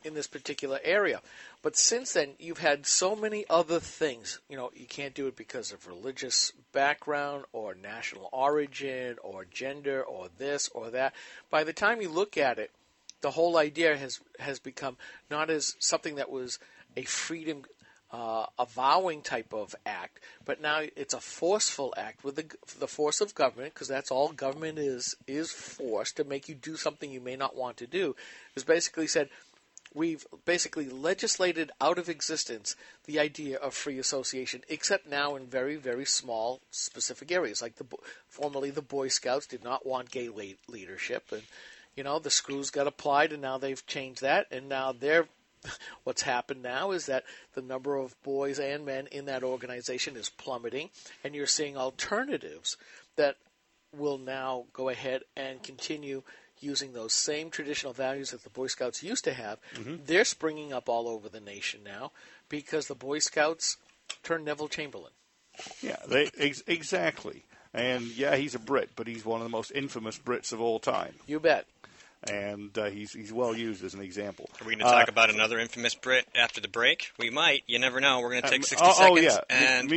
in this particular area. But since then, you've had so many other things. You can't do it because of religious background or national origin or gender or this or that. By the time you look at it, the whole idea has become not as something that was a freedom avowing type of act, but now it's a forceful act with the force of government, because that's all government is force to make you do something you may not want to do. It's basically said, we've basically legislated out of existence the idea of free association, except now in very, very small specific areas. Like formerly the Boy Scouts did not want gay leadership, and the screws got applied, and now they've changed that, and now what's happened now is that the number of boys and men in that organization is plummeting, and you're seeing alternatives that will now go ahead and continue using those same traditional values that the Boy Scouts used to have. Mm-hmm. They're springing up all over the nation now because the Boy Scouts turned Neville Chamberlain. Yeah, exactly. And, yeah, he's a Brit, but he's one of the most infamous Brits of all time. You bet. And he's well used as an example. Are we going to talk about another infamous Brit after the break? We might. You never know. We're going to take 60 seconds. Oh, yeah. And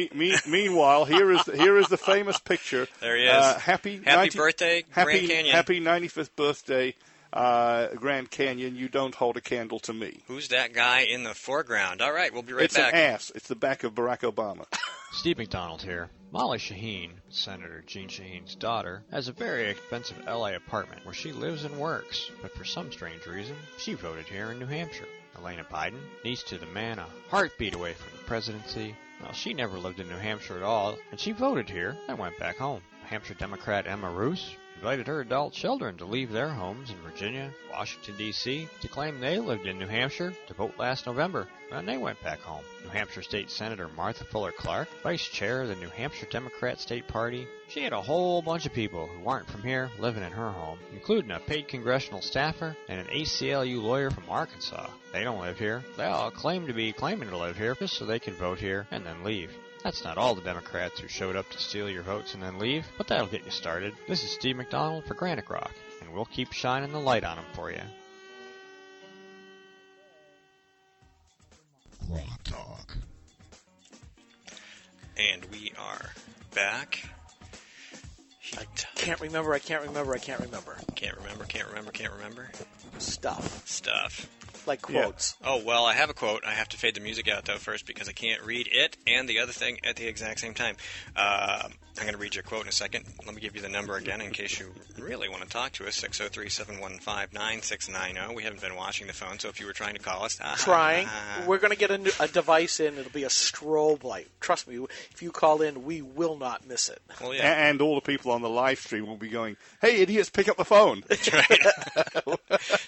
meanwhile, here is the famous picture. There he is. Happy birthday, Grand Canyon. Happy 95th birthday, Grand Canyon. You don't hold a candle to me. Who's that guy in the foreground? All right, we'll be right back. It's an ass. It's the back of Barack Obama. Steve McDonald here. Molly Shaheen, Senator Jeanne Shaheen's daughter, has a very expensive LA apartment where she lives and works, but for some strange reason, she voted here in New Hampshire. Elena Biden, niece to the man a heartbeat away from the presidency, Well, she never lived in New Hampshire at all, and she voted here and went back home. New Hampshire Democrat Emma Roos invited her adult children to leave their homes in Virginia, Washington, D.C. to claim they lived in New Hampshire to vote last November, and they went back home. New Hampshire State Senator Martha Fuller Clark, vice chair of the New Hampshire Democrat State Party, she had a whole bunch of people who aren't from here living in her home, including a paid congressional staffer and an ACLU lawyer from Arkansas. They don't live here. They all claim to be claiming to live here just so they can vote here and then leave. That's not all the Democrats who showed up to steal your votes and then leave, but that'll get you started. This is Steve McDonald for Granite Rock, and we'll keep shining the light on them for you. Rock Talk. And we are back. I can't remember. Can't remember. Stuff. Like quotes. Yeah. Oh, well, I have a quote. I have to fade the music out, though, first, because I can't read it and the other thing at the exact same time. I'm going to read your quote in a second. Let me give you the number again in case you really want to talk to us, 603-715-9690. We haven't been watching the phone, so if you were trying to call us... We're going to get a device in. It'll be a strobe light. Trust me, if you call in, we will not miss it. Well, yeah. And all the people on the live stream will be going, hey, idiots, pick up the phone. That's right.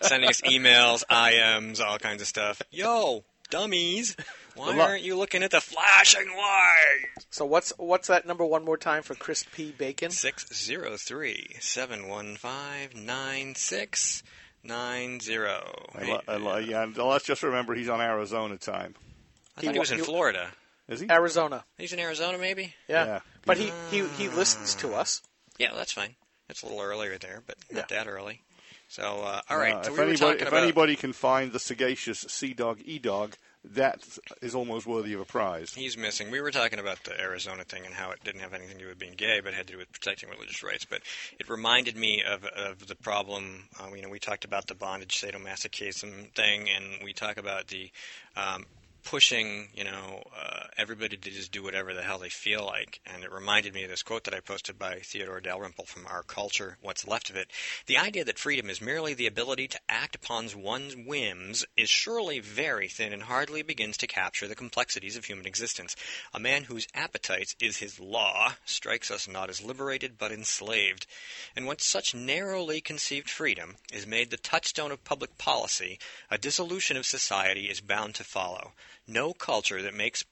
Sending us emails, IMs, all kinds of stuff. Yo, dummies, why aren't you looking at the flashing light? So what's that number one more time for Chris P. Bacon? 603-715-9690. Yeah, let's just remember he's on Arizona time. I thought he was in Florida. Is he? Arizona. He's in Arizona, maybe? Yeah. But he listens to us. Yeah, that's fine. It's a little earlier there, but not that early. So, all right. So if anybody can find the sagacious Sea Dog E-Dog, that is almost worthy of a prize. He's missing. We were talking about the Arizona thing and how it didn't have anything to do with being gay, but had to do with protecting religious rights. But it reminded me of the problem. We talked about the bondage sadomasochism thing, and we talk about the pushing, everybody to just do whatever the hell they feel like. And it reminded me of this quote that I posted by Theodore Dalrymple from Our Culture, What's Left of It. The idea that freedom is merely the ability to act upon one's whims is surely very thin and hardly begins to capture the complexities of human existence. A man whose appetites is his law strikes us not as liberated but enslaved. And when such narrowly conceived freedom is made the touchstone of public policy, a dissolution of society is bound to follow. No culture that makes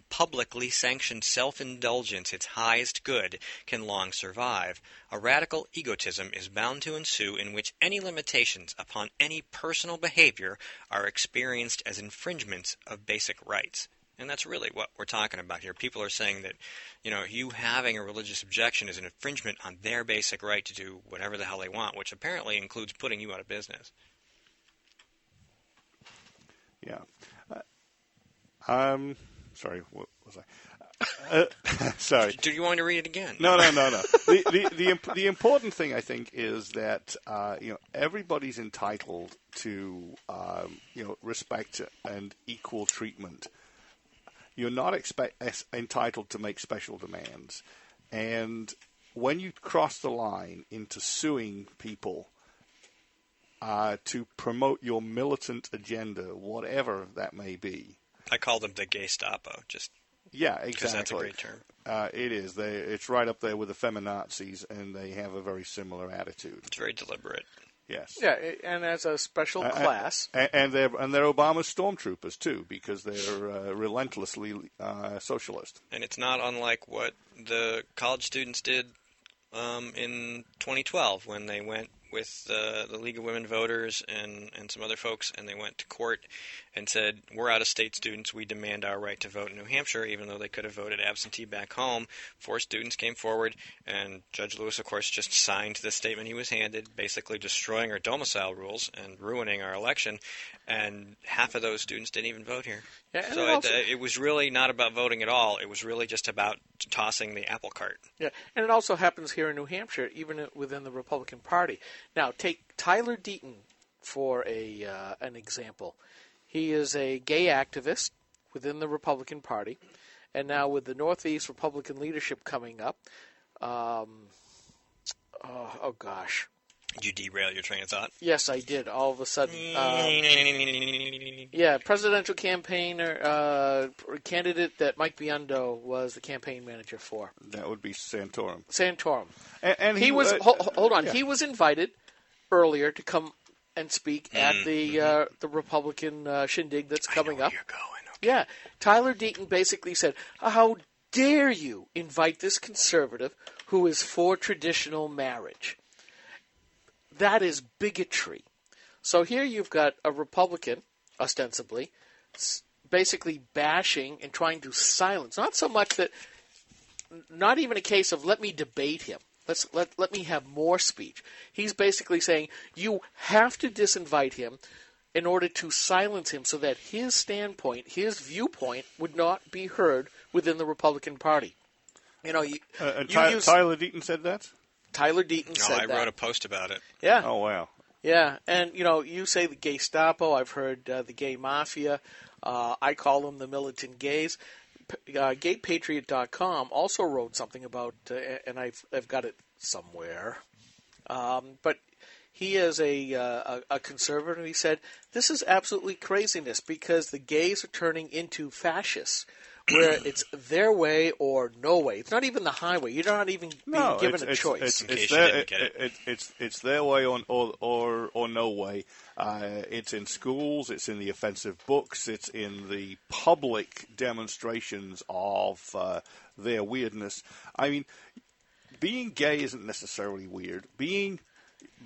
publicly sanctioned self-indulgence its highest good can long survive. A radical egotism is bound to ensue in which any limitations upon any personal behavior are experienced as infringements of basic rights. And that's really what we're talking about here. People are saying that, you having a religious objection is an infringement on their basic right to do whatever the hell they want, which apparently includes putting you out of business. Yeah. Sorry, what was I? Sorry. Do you want me to read it again? No. The important thing, I think, is that everybody's entitled to respect and equal treatment. You're not entitled to make special demands, and when you cross the line into suing people to promote your militant agenda, whatever that may be. I call them the Gestapo, yeah, exactly. Because that's a great term. It is. It's right up there with the feminazis, and they have a very similar attitude. It's very deliberate. Yes. Yeah, and as a special class. And they're Obama's stormtroopers, too, because they're relentlessly socialist. And it's not unlike what the college students did in 2012 when they went with the League of Women Voters and some other folks, and they went to court and said, we're out-of-state students, we demand our right to vote in New Hampshire, even though they could have voted absentee back home. 4 students came forward, and Judge Lewis, of course, just signed the statement he was handed, basically destroying our domicile rules and ruining our election, and half of those students didn't even vote here. Yeah, so it was really not about voting at all. It was really just about tossing the apple cart. Yeah, and it also happens here in New Hampshire, even within the Republican Party. Now, take Tyler Deaton for an example. He is a gay activist within the Republican Party, and now with the Northeast Republican leadership coming up, Did you derail your train of thought? Yes, I did. All of a sudden, presidential campaigner candidate that Mike Biondo was the campaign manager for. That would be Santorum. Santorum. And he was. Hold on. Yeah. He was invited earlier to come and speak at the Republican shindig that's coming up. You're going. Yeah, Tyler Deaton basically said, "How dare you invite this conservative who is for traditional marriage?" That is bigotry. So here you've got a Republican, ostensibly, basically bashing and trying to silence. Not so much that, not even a case of let me debate him. Let me have more speech. He's basically saying you have to disinvite him in order to silence him so that his standpoint, his viewpoint, would not be heard within the Republican Party. You know, Tyler Deaton said that? Tyler Deaton said that. I wrote a post about it. Yeah. Oh, wow. Yeah, and, you say the gay Gestapo. I've heard the gay mafia. I call them the militant gays. GayPatriot.com also wrote something about, and I've got it somewhere, but he is a conservative. He said, this is absolutely craziness because the gays are turning into fascists, where it's their way or no way. It's not even the highway. You're not even being given a choice. It's their way or no way. It's in schools. It's in the offensive books. It's in the public demonstrations of their weirdness. I mean, being gay isn't necessarily weird. Being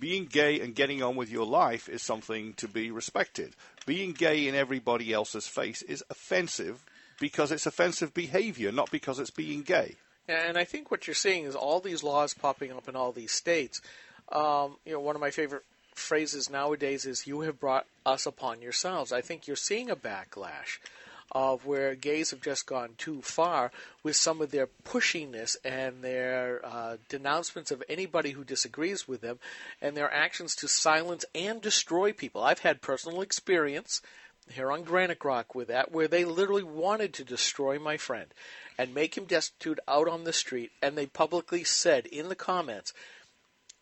gay and getting on with your life is something to be respected. Being gay in everybody else's face is offensive because it's offensive behavior, not because it's being gay. And I think what you're seeing is all these laws popping up in all these states. One of my favorite phrases nowadays is, you have brought us upon yourselves. I think you're seeing a backlash of where gays have just gone too far with some of their pushiness and their denouncements of anybody who disagrees with them and their actions to silence and destroy people. I've had personal experience here on Granite Rock with that, where they literally wanted to destroy my friend and make him destitute out on the street, and they publicly said in the comments,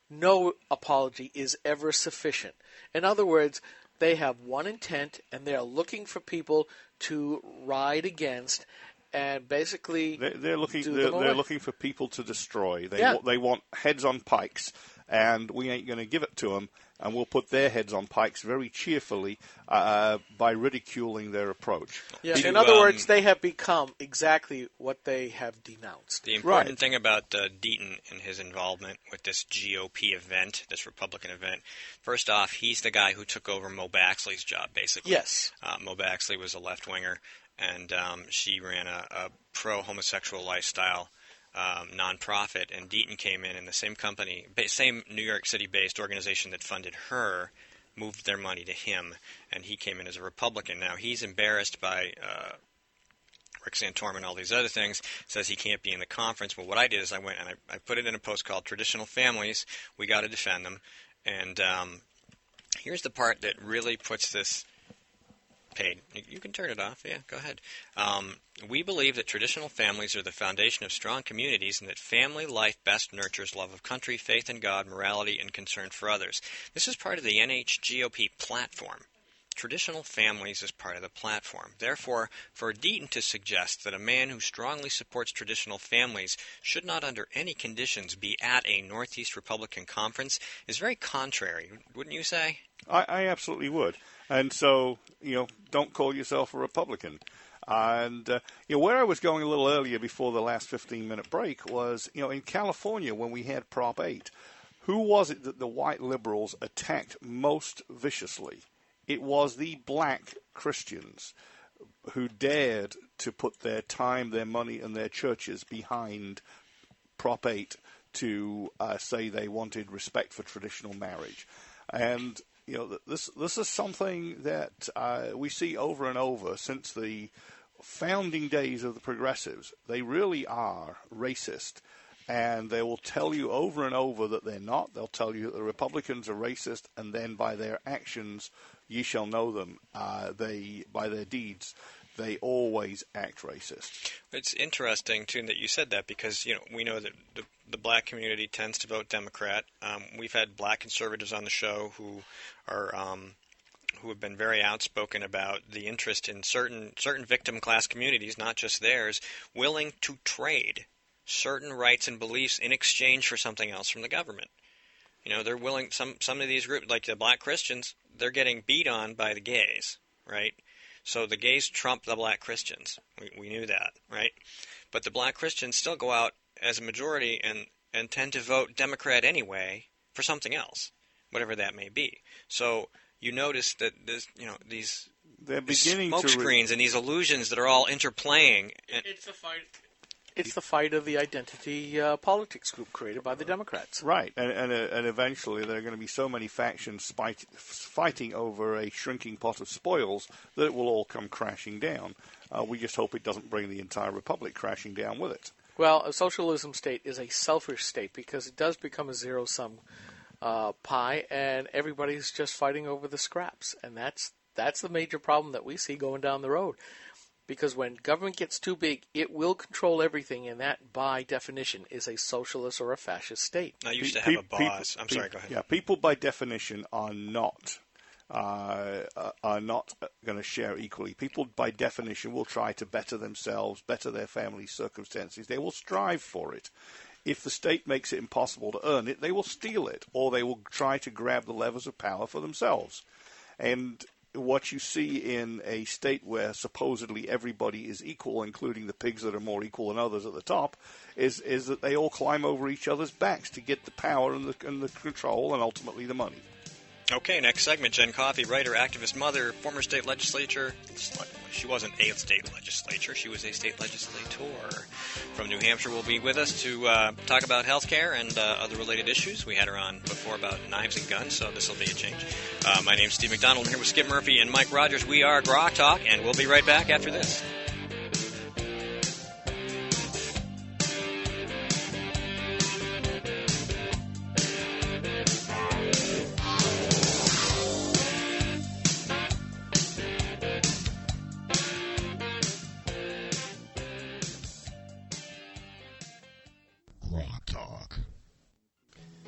no apology is ever sufficient. In other words, they have one intent, and they're looking for people to ride against, and basically they're looking for people to destroy. They want heads on pikes, and we ain't going to give it to them. And we'll put their heads on pikes very cheerfully by ridiculing their approach. Yeah. In other words, they have become exactly what they have denounced. The important thing about Deaton and his involvement with this GOP event, this Republican event, first off, he's the guy who took over Mo Baxley's job, basically. Yes. Mo Baxley was a left-winger, and she ran a pro-homosexual lifestyle nonprofit, and Deaton came in, and the same company, same New York City-based organization that funded her, moved their money to him, and he came in as a Republican. Now, he's embarrassed by Rick Santorum and all these other things, says he can't be in the conference. Well, what I did is I went and I put it in a post called Traditional Families, We Got to Defend Them, and here's the part that really puts this paid. You can turn it off. Yeah, go ahead. We believe that traditional families are the foundation of strong communities and that family life best nurtures love of country, faith in God, morality, and concern for others. This is part of the NHGOP platform. Traditional families is part of the platform. Therefore, for Deaton to suggest that a man who strongly supports traditional families should not under any conditions be at a Northeast Republican conference is very contrary, wouldn't you say? I absolutely would. And so, don't call yourself a Republican. And, where I was going a little earlier before the last 15-minute break was, in California when we had Prop 8, who was it that the white liberals attacked most viciously? It was the black Christians who dared to put their time, their money, and their churches behind Prop 8 to say they wanted respect for traditional marriage. And this is something that we see over and over since the founding days of the progressives. They really are racist, and they will tell you over and over that they're not. They'll tell you that the Republicans are racist, and then by their actions, ye shall know them. By their deeds, they always act racist. It's interesting, too, that you said that because, we know that the black community tends to vote Democrat. We've had black conservatives on the show who have been very outspoken about the interest in certain victim class communities, not just theirs, willing to trade certain rights and beliefs in exchange for something else from the government. They're willing, some of these groups, like the black Christians, they're getting beat on by the gays, right? So the gays trump the black Christians. We knew that, right? But the black Christians still go out as a majority and tend to vote Democrat anyway for something else, whatever that may be. So you notice that there's, these smoke screens and these illusions that are all interplaying. It's a fight. It's the fight of the identity politics group created by the Democrats. Right, and eventually there are going to be so many factions fighting over a shrinking pot of spoils that it will all come crashing down. We just hope it doesn't bring the entire republic crashing down with it. Well, a socialism state is a selfish state because it does become a zero-sum pie, and everybody's just fighting over the scraps. And that's the major problem that we see going down the road. Because when government gets too big, it will control everything, and that, by definition, is a socialist or a fascist state. I used to have a boss. I'm sorry, go ahead. Yeah, people by definition are not going to share equally. People by definition will try to better themselves, better their family circumstances. They will strive for it. If the state makes it impossible to earn it, they will steal it, or they will try to grab the levers of power for themselves. And what you see in a state where supposedly everybody is equal, including the pigs that are more equal than others at the top, is that they all climb over each other's backs to get the power and the control and ultimately the money. Okay, next segment, Jen Coffey, writer, activist, mother, former state legislature. She wasn't a state legislature. She was a state legislator from New Hampshire. Will be with us to talk about health care and other related issues. We had her on before about knives and guns, so this will be a change. My name's Steve McDonald. I'm here with Skip Murphy and Mike Rogers. We are Grok Talk, and we'll be right back after this.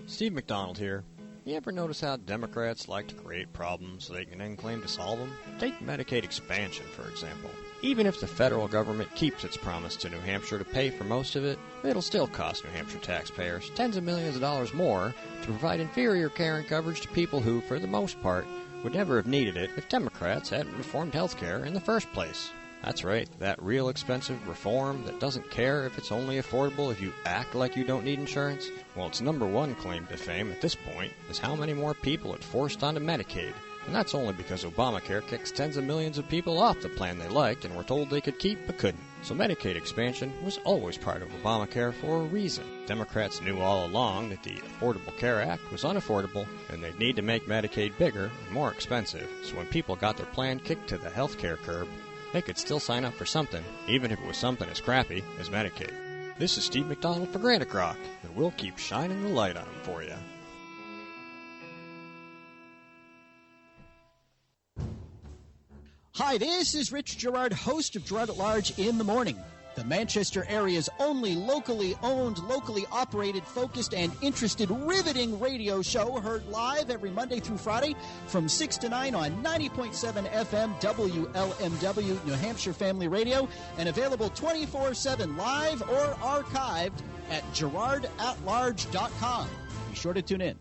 Steve McDonald here. You ever notice how Democrats like to create problems so they can then claim to solve them? Take Medicaid Expansion, for example. Even if the federal government keeps its promise to New Hampshire to pay for most of it, it'll still cost New Hampshire taxpayers tens of millions of dollars more to provide inferior care and coverage to people who, for the most part, would never have needed it if Democrats hadn't reformed health care in the first place. That's right, that real expensive reform that doesn't care if it's only affordable if you act like you don't need insurance. Well, its number one claim to fame at this point is how many more people it forced onto Medicaid. And that's only because Obamacare kicks tens of millions of people off the plan they liked and were told they could keep but couldn't. So Medicaid expansion was always part of Obamacare for a reason. Democrats knew all along that the Affordable Care Act was unaffordable and they'd need to make Medicaid bigger and more expensive. So when people got their plan kicked to the health care curb, they could still sign up for something, even if it was something as crappy as Medicaid. This is Steve McDonald for Granite Rock, and we'll keep shining the light on them for you. Hi, this is Rich Gerard, host of Gerard at Large in the Morning, the Manchester area's only locally owned, locally operated, focused, and interested, riveting radio show, heard live every Monday through Friday from 6 to 9 on 90.7 FM WLMW New Hampshire Family Radio, and available 24/7 live or archived at GerardAtLarge.com. Be sure to tune in.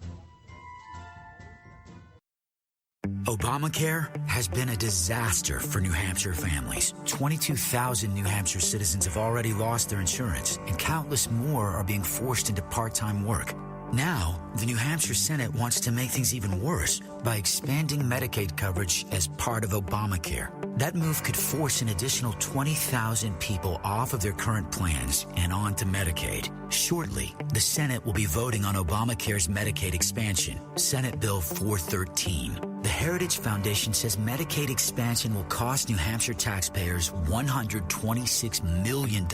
Obamacare has been a disaster for New Hampshire families. 22,000 New Hampshire citizens have already lost their insurance, and countless more are being forced into part-time work. Now, the New Hampshire Senate wants to make things even worse by expanding Medicaid coverage as part of Obamacare. That move could force an additional 20,000 people off of their current plans and onto Medicaid. Shortly, the Senate will be voting on Obamacare's Medicaid expansion, Senate Bill 413. The Heritage Foundation says Medicaid expansion will cost New Hampshire taxpayers $126 million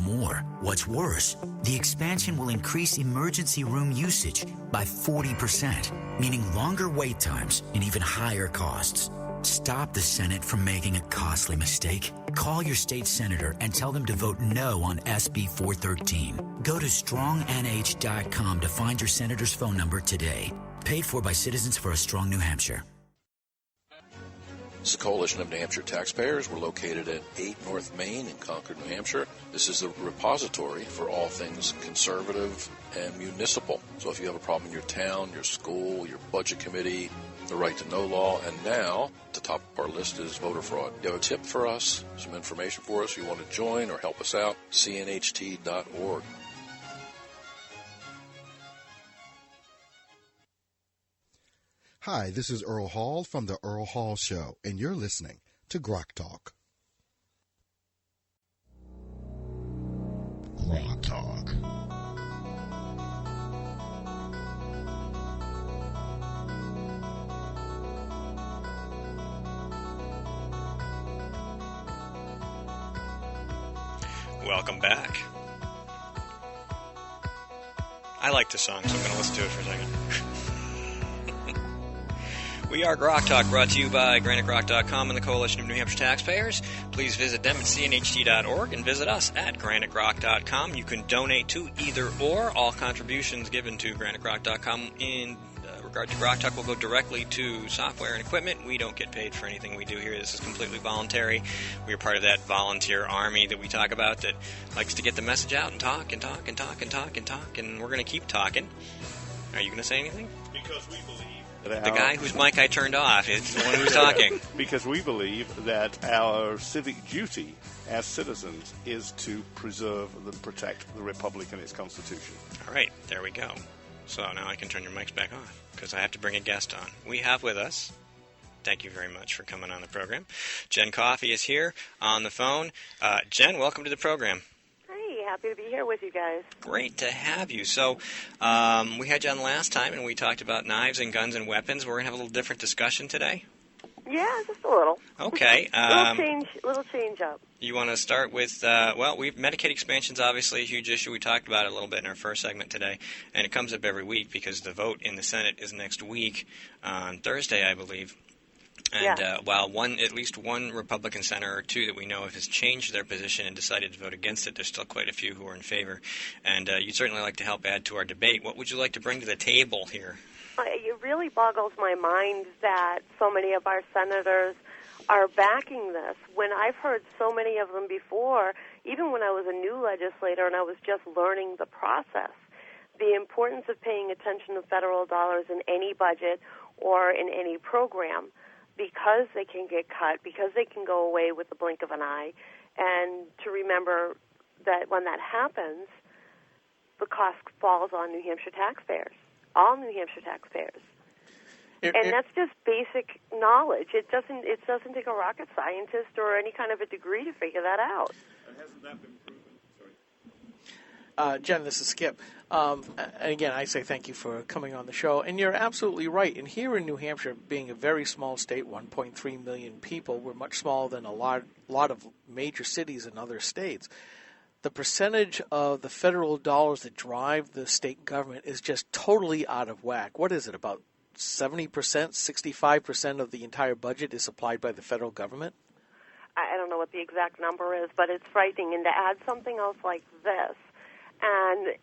more. What's worse, the expansion will increase emergency room usage by 40%, meaning longer wait times and even higher costs. Stop the Senate from making a costly mistake. Call your state senator and tell them to vote no on SB 413. Go to strongnh.com to find your senator's phone number today. Paid for by Citizens for a Strong New Hampshire. This is a coalition of New Hampshire taxpayers. We're located at 8 North Main in Concord, New Hampshire. This is the repository for all things conservative and municipal. So if you have a problem in your town, your school, your budget committee, the right to know law, and now at the top of our list is voter fraud. You have a tip for us, some information for us, you want to join or help us out, cnht.org. Hi, this is Earl Hall from The Earl Hall Show, and you're listening to Grok Talk. Grok Talk. Welcome back. I like this song, so I'm going to listen to it for a second. We are Grok Talk, brought to you by GraniteGrok.com and the Coalition of New Hampshire Taxpayers. Please visit them at cnht.org and visit us at GraniteGrok.com. You can donate to either or. All contributions given to GraniteGrok.com in regard to Grok Talk will go directly to software and equipment. We don't get paid for anything we do here. This is completely voluntary. We are part of that volunteer army that we talk about that likes to get the message out and talk and talk and talk and talk and talk, and we're going to keep talking. Are you going to say anything? Because we believe the guy whose mic I turned off is the one who's talking. Because we believe that our civic duty as citizens is to preserve and protect the Republic and its Constitution. All right, there we go. So now I can turn your mics back off because I have to bring a guest on. We have with us, thank you very much for coming on the program, Jeanne Coffey is here on the phone. Jeanne, welcome to the program. Happy to be here with you guys. Great to have you. So we had you on last time, and we talked about knives and guns and weapons. We're going to have a little different discussion today. Yeah, just a little. Okay. little change up. You want to start with, Medicaid Expansion is obviously a huge issue. We talked about it a little bit in our first segment today, and it comes up every week because the vote in the Senate is next week on Thursday, I believe. And while at least one Republican senator or two that we know of has changed their position and decided to vote against it, there's still quite a few who are in favor. And you'd certainly like to help add to our debate. What would you like to bring to the table here? It really boggles my mind that so many of our senators are backing this. When I've heard so many of them before, even when I was a new legislator and I was just learning the process, the importance of paying attention to federal dollars in any budget or in any program, because they can get cut, because they can go away with the blink of an eye, and to remember that when that happens, the cost falls on New Hampshire taxpayers, all New Hampshire taxpayers. And that's just basic knowledge. It doesn't take a rocket scientist or any kind of a degree to figure that out. And hasn't that been proven? Jen, this is Skip. And again, I say thank you for coming on the show. And you're absolutely right. And here in New Hampshire, being a very small state, 1.3 million people, we're much smaller than a lot of major cities in other states. The percentage of the federal dollars that drive the state government is just totally out of whack. What is it, about 70%, 65% of the entire budget is supplied by the federal government? I don't know what the exact number is, but it's frightening. And to add something else like this, and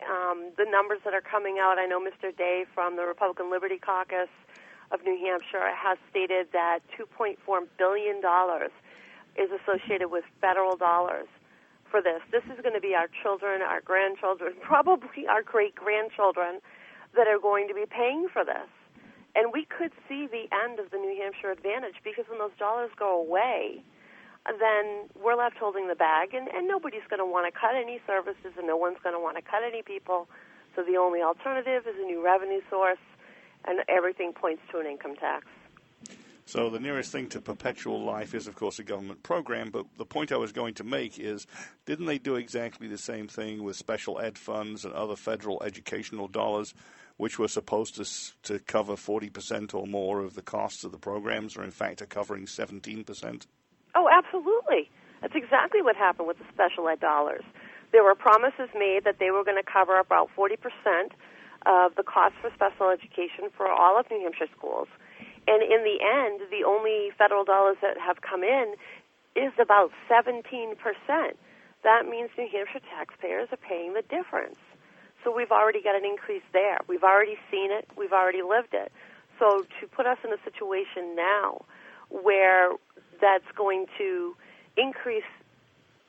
the numbers that are coming out, I know Mr. Day from the Republican Liberty Caucus of New Hampshire has stated that $2.4 billion is associated with federal dollars for this. This is going to be our children, our grandchildren, probably our great-grandchildren that are going to be paying for this. And we could see the end of the New Hampshire advantage, because when those dollars go away, then we're left holding the bag, and nobody's going to want to cut any services, and no one's going to want to cut any people. So the only alternative is a new revenue source, and everything points to an income tax. So the nearest thing to perpetual life is, of course, a government program. But the point I was going to make is, didn't they do exactly the same thing with special ed funds and other federal educational dollars, which were supposed to cover 40% or more of the costs of the programs, or in fact are covering 17%? Oh, absolutely. That's exactly what happened with the special ed dollars. There were promises made that they were going to cover about 40% of the cost for special education for all of New Hampshire schools. And in the end, the only federal dollars that have come in is about 17%. That means New Hampshire taxpayers are paying the difference. So we've already got an increase there. We've already seen it. We've already lived it. So to put us in a situation now where that's going to increase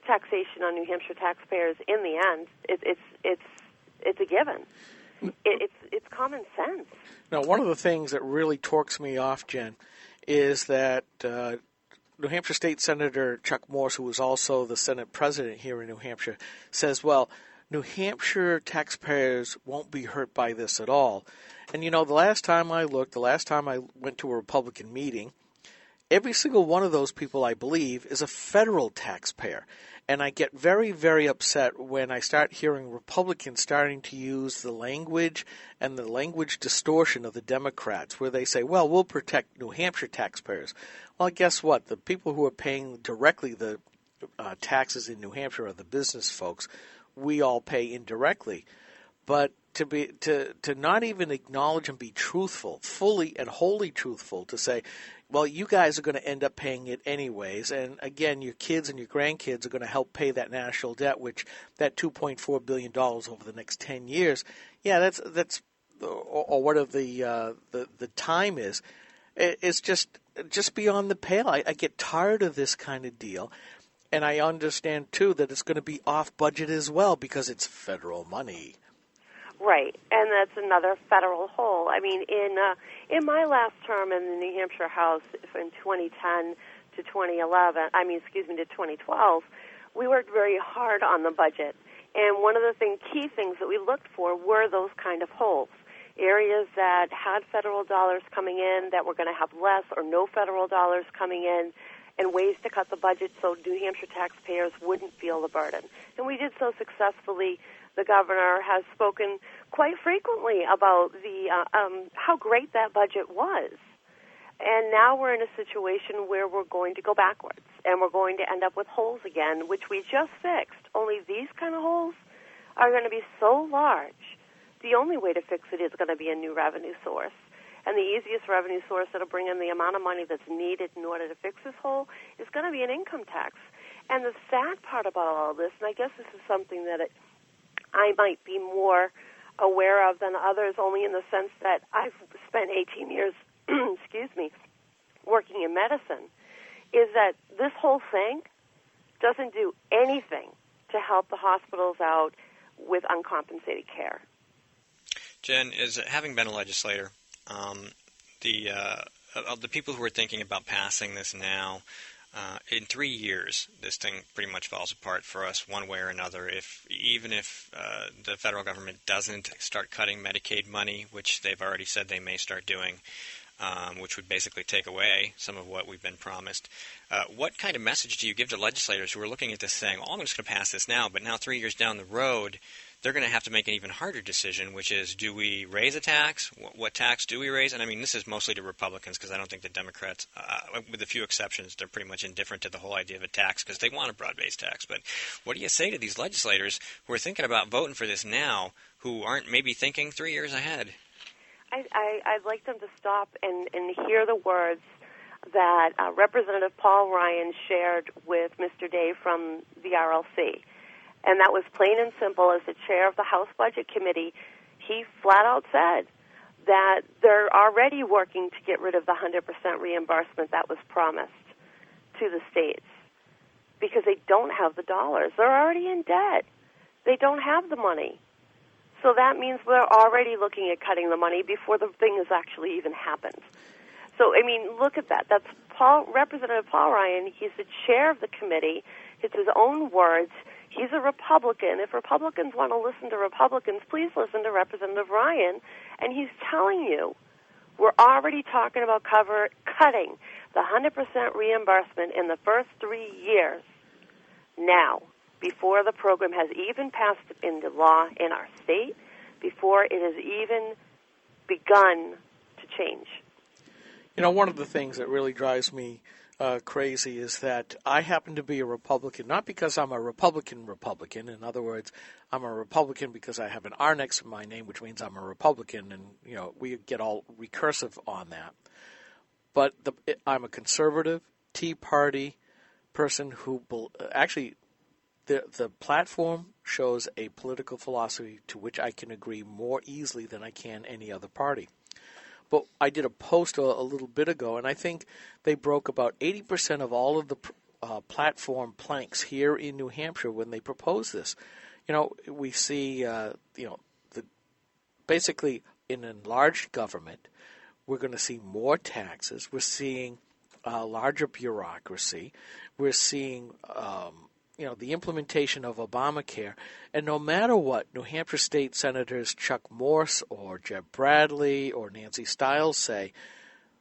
taxation on New Hampshire taxpayers in the end, it's a given. It's common sense. Now, one of the things that really torques me off, Jen, is that New Hampshire State Senator Chuck Morse, who was also the Senate president here in New Hampshire, says, well, New Hampshire taxpayers won't be hurt by this at all. And, the last time I looked, the last time I went to a Republican meeting, every single one of those people, I believe, is a federal taxpayer. And I get very, very upset when I start hearing Republicans starting to use the language and the language distortion of the Democrats, where they say, well, we'll protect New Hampshire taxpayers. Well, guess what? The people who are paying directly the taxes in New Hampshire are the business folks. We all pay indirectly. But to not even acknowledge and be truthful, fully and wholly truthful, to say, well, you guys are going to end up paying it anyways, and again, your kids and your grandkids are going to help pay that national debt, which that $2.4 billion over the next 10 years. Yeah, that's or whatever the time is. It's just beyond the pale. I get tired of this kind of deal. And I understand, too, that it's going to be off budget as well because it's federal money. Right, and that's another federal hole. I mean, in my last term in the New Hampshire House from 2010 to 2012, we worked very hard on the budget. And one of the key things that we looked for were those kind of holes, areas that had federal dollars coming in that were going to have less or no federal dollars coming in, and ways to cut the budget so New Hampshire taxpayers wouldn't feel the burden. And we did so successfully. The governor has spoken quite frequently about how great that budget was. And now we're in a situation where we're going to go backwards, and we're going to end up with holes again, which we just fixed. Only these kind of holes are going to be so large. The only way to fix it is going to be a new revenue source. And the easiest revenue source that will bring in the amount of money that's needed in order to fix this hole is going to be an income tax. And the sad part about all of this, and I guess this is something that I might be more aware of than others, only in the sense that I've spent 18 years, working in medicine, is that this whole thing doesn't do anything to help the hospitals out with uncompensated care. Jen, having been a legislator, the people who are thinking about passing this now, in 3 years, this thing pretty much falls apart for us one way or another. Even if the federal government doesn't start cutting Medicaid money, which they've already said they may start doing, which would basically take away some of what we've been promised. What kind of message do you give to legislators who are looking at this saying, oh, I'm just going to pass this now, but now 3 years down the road, they're going to have to make an even harder decision, which is, do we raise a tax? What tax do we raise? And I mean, this is mostly to Republicans, because I don't think the Democrats, with a few exceptions, they're pretty much indifferent to the whole idea of a tax because they want a broad-based tax. But what do you say to these legislators who are thinking about voting for this now, who aren't maybe thinking 3 years ahead? I'd like them to stop and hear the words that Representative Paul Ryan shared with Mr. Day from the RLC. And that was plain and simple. As the chair of the House Budget Committee, he flat out said that they're already working to get rid of the 100% reimbursement that was promised to the states because they don't have the dollars. They're already in debt. They don't have the money. So that means we're already looking at cutting the money before the thing has actually even happened. So, I mean, look at that. That's Representative Paul Ryan. He's the chair of the committee. It's his own words. He's a Republican. If Republicans want to listen to Republicans, please listen to Representative Ryan. And he's telling you we're already talking about cutting the 100% reimbursement in the first 3 years now, before the program has even passed into law in our state, before it has even begun to change. You know, one of the things that really drives me crazy is that I happen to be a Republican, not because I'm a Republican. In other words, I'm a Republican because I have an R next to my name, which means I'm a Republican, and, you know, we get all recursive on that. But I'm a conservative, Tea Party, person who actually the platform shows a political philosophy to which I can agree more easily than I can any other party. But I did a post a little bit ago, and I think they broke about 80% of all of the platform planks here in New Hampshire when they proposed this. We see, basically in enlarged government, we're going to see more taxes. We're seeing larger bureaucracy. We're seeing, the implementation of Obamacare. And no matter what New Hampshire State Senators Chuck Morse or Jeb Bradley or Nancy Stiles say,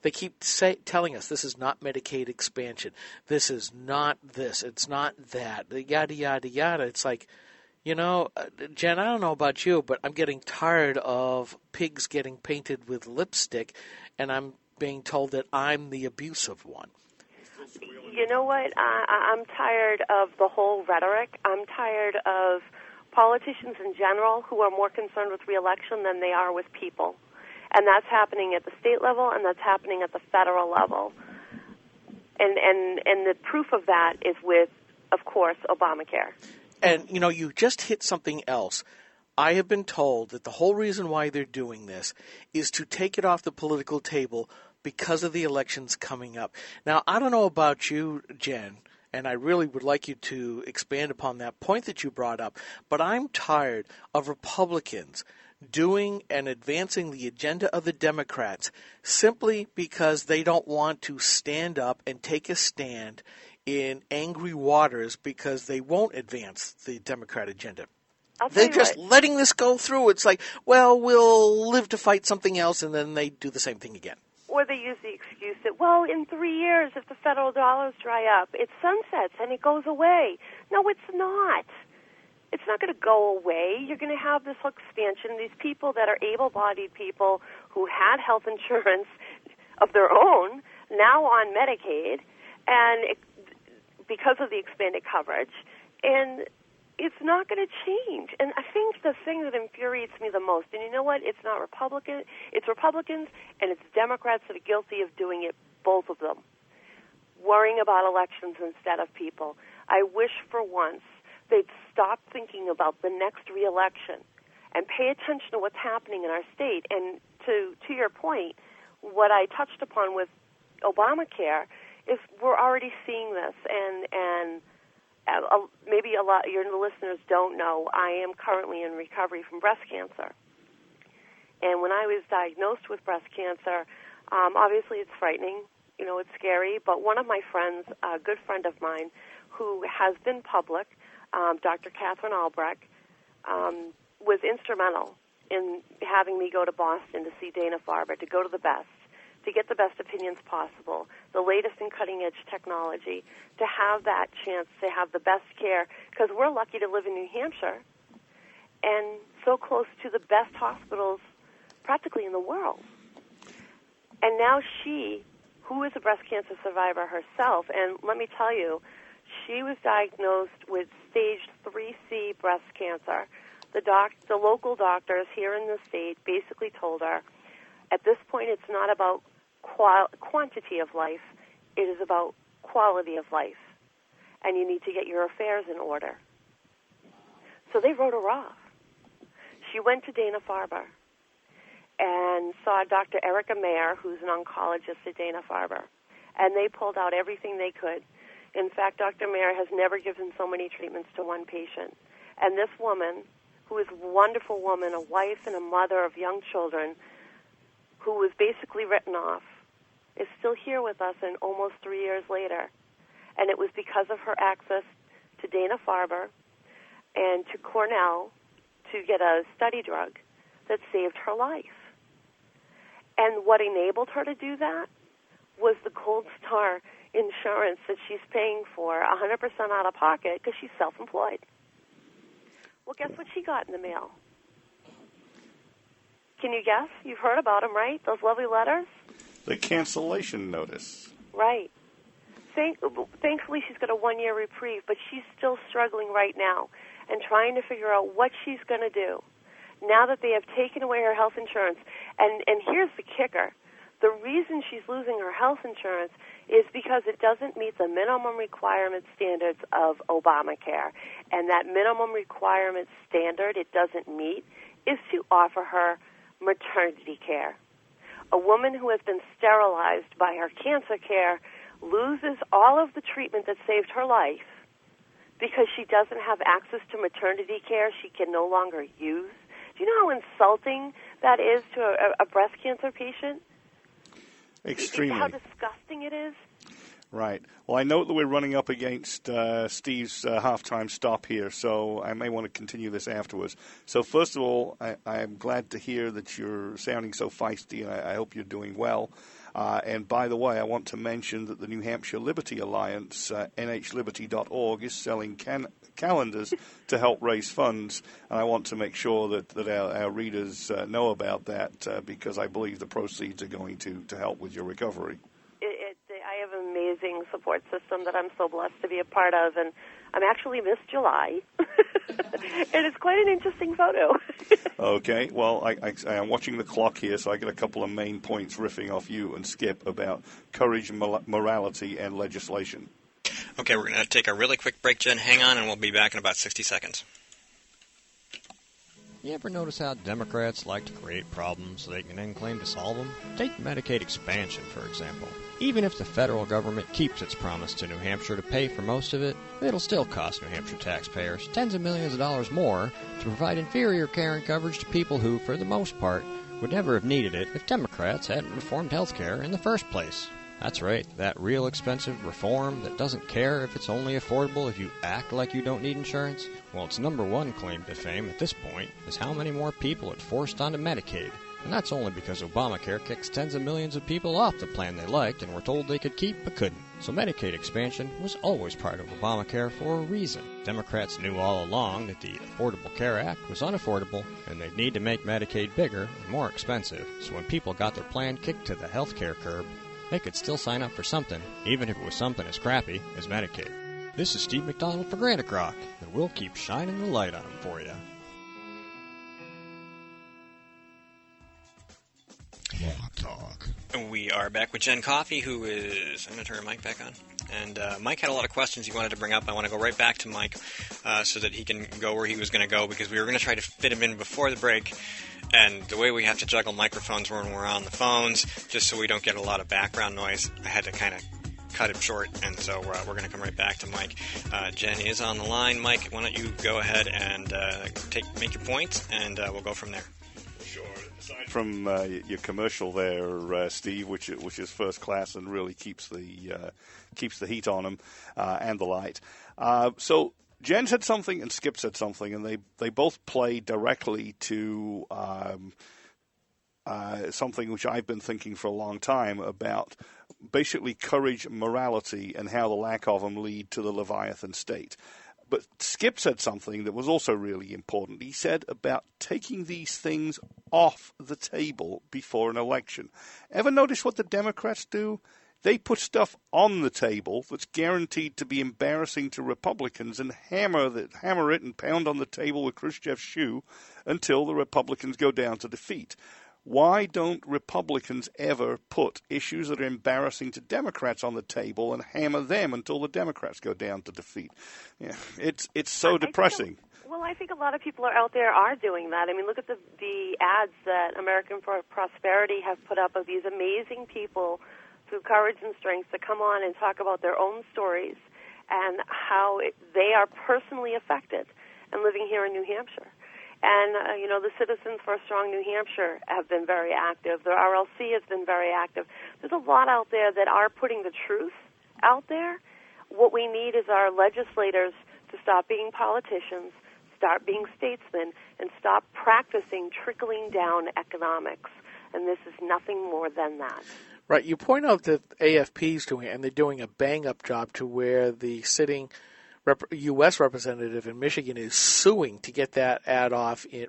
they keep telling us this is not Medicaid expansion. This is not this. It's not that. Yada, yada, yada. It's like, Jen, I don't know about you, but I'm getting tired of pigs getting painted with lipstick, and I'm being told that I'm the abusive one. You know what? I'm tired of the whole rhetoric. I'm tired of politicians in general who are more concerned with re-election than they are with people. And that's happening at the state level, and that's happening at the federal level. And the proof of that is with, of course, Obamacare. And, you just hit something else. I have been told that the whole reason why they're doing this is to take it off the political table because of the elections coming up. Now, I don't know about you, Jen, and I really would like you to expand upon that point that you brought up, but I'm tired of Republicans doing and advancing the agenda of the Democrats simply because they don't want to stand up and take a stand in angry waters because they won't advance the Democrat agenda. They're just letting this go through. It's like, well, we'll live to fight something else, and then they do the same thing again. Or they use the excuse that, well, in 3 years, if the federal dollars dry up, it sunsets and it goes away. No, it's not. It's not going to go away. You're going to have this expansion. These people that are able-bodied people who had health insurance of their own, now on Medicaid, and because of the expanded coverage, and it's not going to change. And I think the thing that infuriates me the most, and you know what? It's not Republican. It's Republicans and it's Democrats that are guilty of doing it, both of them, worrying about elections instead of people. I wish for once they'd stop thinking about the next re-election and pay attention to what's happening in our state. And to your point, what I touched upon with Obamacare is we're already seeing this, and maybe a lot of your listeners don't know, I am currently in recovery from breast cancer. And when I was diagnosed with breast cancer, obviously it's frightening, it's scary, but one of my friends, a good friend of mine, who has been public, Dr. Catherine Albrecht, was instrumental in having me go to Boston to see Dana-Farber, to go to the best, to get the best opinions possible, the latest in cutting-edge technology, to have that chance to have the best care, because we're lucky to live in New Hampshire and so close to the best hospitals practically in the world. And now she, who is a breast cancer survivor herself, and let me tell you, she was diagnosed with stage 3C breast cancer. The local doctors here in the state basically told her, at this point it's not about quantity of life, it is about quality of life, and you need to get your affairs in order. So they wrote her off. She went to Dana-Farber and saw Dr. Erica Mayer, who's an oncologist at Dana-Farber, and they pulled out everything they could. In fact, Dr. Mayer has never given so many treatments to one patient. And this woman, who is a wonderful woman, a wife and a mother of young children, who was basically written off, is still here with us and almost 3 years later. And it was because of her access to Dana-Farber and to Cornell to get a study drug that saved her life. And what enabled her to do that was the Gold Star insurance that she's paying for 100% out of pocket because she's self-employed. Well, guess what she got in the mail? Can you guess? You've heard about them, right? Those lovely letters? The cancellation notice. Right. Thankfully, she's got a 1-year reprieve, but she's still struggling right now and trying to figure out what she's going to do now that they have taken away her health insurance. And here's the kicker. The reason she's losing her health insurance is because it doesn't meet the minimum requirement standards of Obamacare. And that minimum requirement standard it doesn't meet is to offer her maternity care. A woman who has been sterilized by her cancer care loses all of the treatment that saved her life because she doesn't have access to maternity care she can no longer use. Do you know how insulting that is to a breast cancer patient? Extremely. How disgusting it is? Right. Well, I know that we're running up against Steve's halftime stop here, so I may want to continue this afterwards. So first of all, I'm glad to hear that you're sounding so feisty, and I hope you're doing well. And by the way, I want to mention that the New Hampshire Liberty Alliance, nhliberty.org, is selling calendars to help raise funds. And I want to make sure that our readers know about that because I believe the proceeds are going to help with your recovery. I have an amazing support system that I'm so blessed to be a part of, and I'm actually Miss July. And it's quite an interesting photo. Okay, well, I am watching the clock here, so I get a couple of main points riffing off you and Skip about courage, morality, and legislation. Okay, we're going to take a really quick break, Jen. Hang on, and we'll be back in about 60 seconds. You ever notice how Democrats like to create problems so they can then claim to solve them? Take Medicaid Expansion, for example. Even if the federal government keeps its promise to New Hampshire to pay for most of it, it'll still cost New Hampshire taxpayers tens of millions of dollars more to provide inferior care and coverage to people who, for the most part, would never have needed it if Democrats hadn't reformed health care in the first place. That's right, that real expensive reform that doesn't care if it's only affordable if you act like you don't need insurance. Well, its number one claim to fame at this point is how many more people it forced onto Medicaid. And that's only because Obamacare kicks tens of millions of people off the plan they liked and were told they could keep but couldn't. So Medicaid expansion was always part of Obamacare for a reason. Democrats knew all along that the Affordable Care Act was unaffordable and they'd need to make Medicaid bigger and more expensive. So when people got their plan kicked to the health care curb, they could still sign up for something, even if it was something as crappy as Medicaid. This is Steve McDonald for Granite Rock, and we'll keep shining the light on them for you. Talk. We are back with Jen Coffey, who is... I'm going to turn Mike back on. And Mike had a lot of questions he wanted to bring up. I want to go right back to Mike so that he can go where he was going to go, because we were going to try to fit him in before the break. And the way we have to juggle microphones when we're on the phones, just so we don't get a lot of background noise, I had to kind of cut him short, and so we're going to come right back to Mike. Jen is on the line. Mike, why don't you go ahead and make your points, and we'll go from there. Sure. Aside from your commercial there, Steve, which is first class and really keeps the heat on them and the light. So Jen said something and Skip said something, and they both play directly to something which I've been thinking for a long time about, basically courage, morality, and how the lack of them lead to the Leviathan state. But Skip said something that was also really important. He said about taking these things off the table before an election. Ever notice what the Democrats do? They put stuff on the table that's guaranteed to be embarrassing to Republicans and hammer it and pound on the table with Khrushchev's shoe until the Republicans go down to defeat. Why don't Republicans ever put issues that are embarrassing to Democrats on the table and hammer them until the Democrats go down to defeat? Yeah, it's so depressing. I think a lot of people out there are doing that. I mean, look at the ads that American for Prosperity have put up of these amazing people through courage and strength to come on and talk about their own stories and how they are personally affected and living here in New Hampshire. And, the Citizens for a Strong New Hampshire have been very active. The RLC has been very active. There's a lot out there that are putting the truth out there. What we need is our legislators to stop being politicians, start being statesmen, and stop practicing trickling down economics. And this is nothing more than that. Right. You point out that AFP's doing it, and they're doing a bang-up job to where the sitting U.S. representative in Michigan is suing to get that ad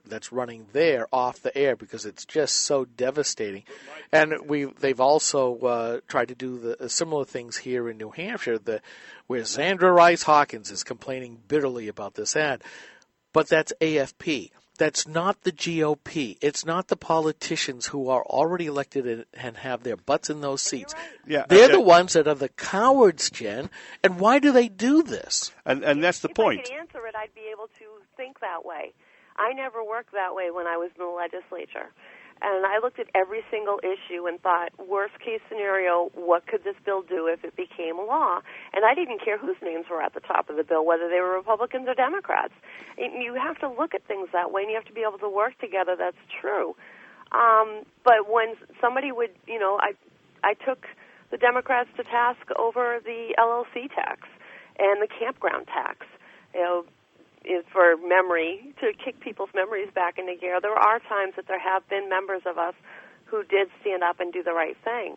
that's running there off the air because it's just so devastating. And they've also tried to do the similar things here in New Hampshire, where Sandra Rice Hawkins is complaining bitterly about this ad. But that's AFP. that's not the GOP. It's not the politicians who are already elected and have their butts in those seats. Right. Yeah, They're the ones that are the cowards, Jen. And why do they do this? And that's the point. If I could answer it, I'd be able to think that way. I never worked that way when I was in the legislature. And I looked at every single issue and thought, worst case scenario, what could this bill do if it became a law? And I didn't care whose names were at the top of the bill, whether they were Republicans or Democrats. And you have to look at things that way, and you have to be able to work together. That's true. But when somebody would, I took the Democrats to task over the LLC tax and the campground tax, for memory, to kick people's memories back into gear. There are times that there have been members of us who did stand up and do the right thing.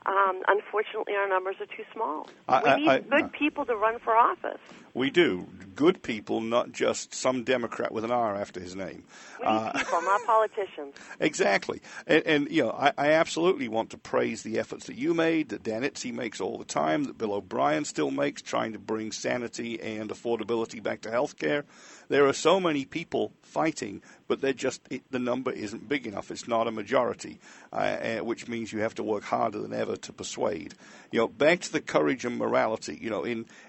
Unfortunately, our numbers are too small. We need good people to run for office. We do. Good people, not just some Democrat with an R after his name. We need people, not politicians. Exactly. And I absolutely want to praise the efforts that you made, that Dan Itzy makes all the time, that Bill O'Brien still makes, trying to bring sanity and affordability back to health care. There are so many people fighting, but the number isn't big enough. It's not a majority, which means you have to work harder than ever to persuade. Back to the courage and morality.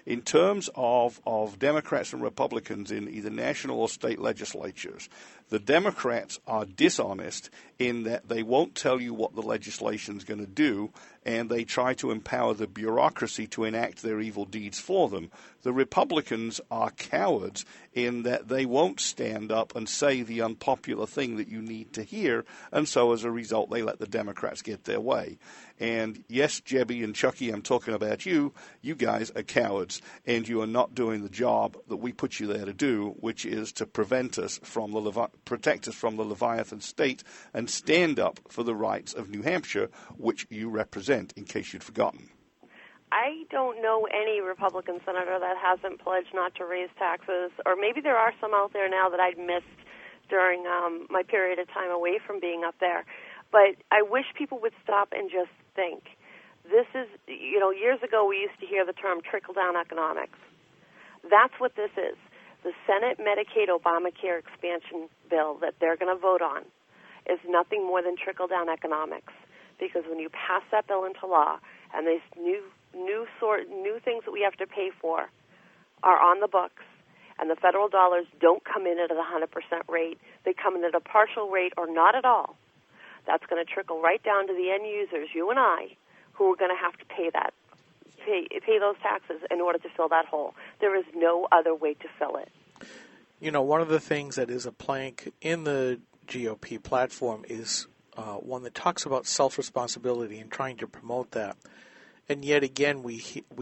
In terms of Democrats and Republicans in either national or state legislatures, the Democrats are dishonest in that they won't tell you what the legislation is going to do, and they try to empower the bureaucracy to enact their evil deeds for them. The Republicans are cowards in that they won't stand up and say the unpopular thing that you need to hear, and so as a result they let the Democrats get their way. And yes, Jebby and Chucky, I'm talking about you. You guys are cowards, and you are not doing the job that we put you there to do, which is to protect us from the Leviathan state and stand up for the rights of New Hampshire, which you represent, in case you'd forgotten. I don't know any Republican senator that hasn't pledged not to raise taxes, or maybe there are some out there now that I'd missed during my period of time away from being up there. But I wish people would stop and just think. This is, years ago we used to hear the term trickle-down economics. That's what this is. The Senate Medicaid Obamacare Expansion bill that they're going to vote on is nothing more than trickle-down economics. Because when you pass that bill into law, and these new things that we have to pay for are on the books, and the federal dollars don't come in at a 100% rate, they come in at a partial rate or not at all, that's going to trickle right down to the end users, you and I, who are going to have to pay those taxes in order to fill that hole. There is no other way to fill it. One of the things that is a plank in the GOP platform is one that talks about self-responsibility and trying to promote that. And yet again, we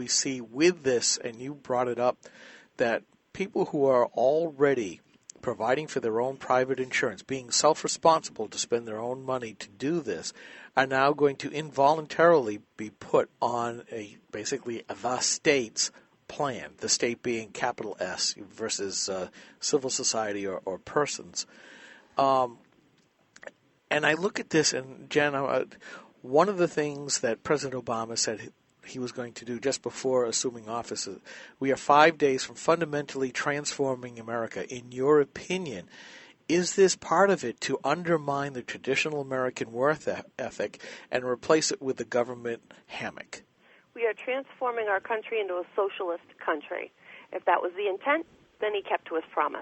see with this, and you brought it up, that people who are already providing for their own private insurance, being self-responsible to spend their own money to do this, are now going to involuntarily be put on basically the state's plan, the state being capital S versus civil society or persons. And I look at this, and Jen, one of the things that President Obama said he was going to do just before assuming office is, we are 5 days from fundamentally transforming America. In your opinion, is this part of it to undermine the traditional American work ethic and replace it with the government hammock? We are transforming our country into a socialist country. If that was the intent, then he kept to his promise.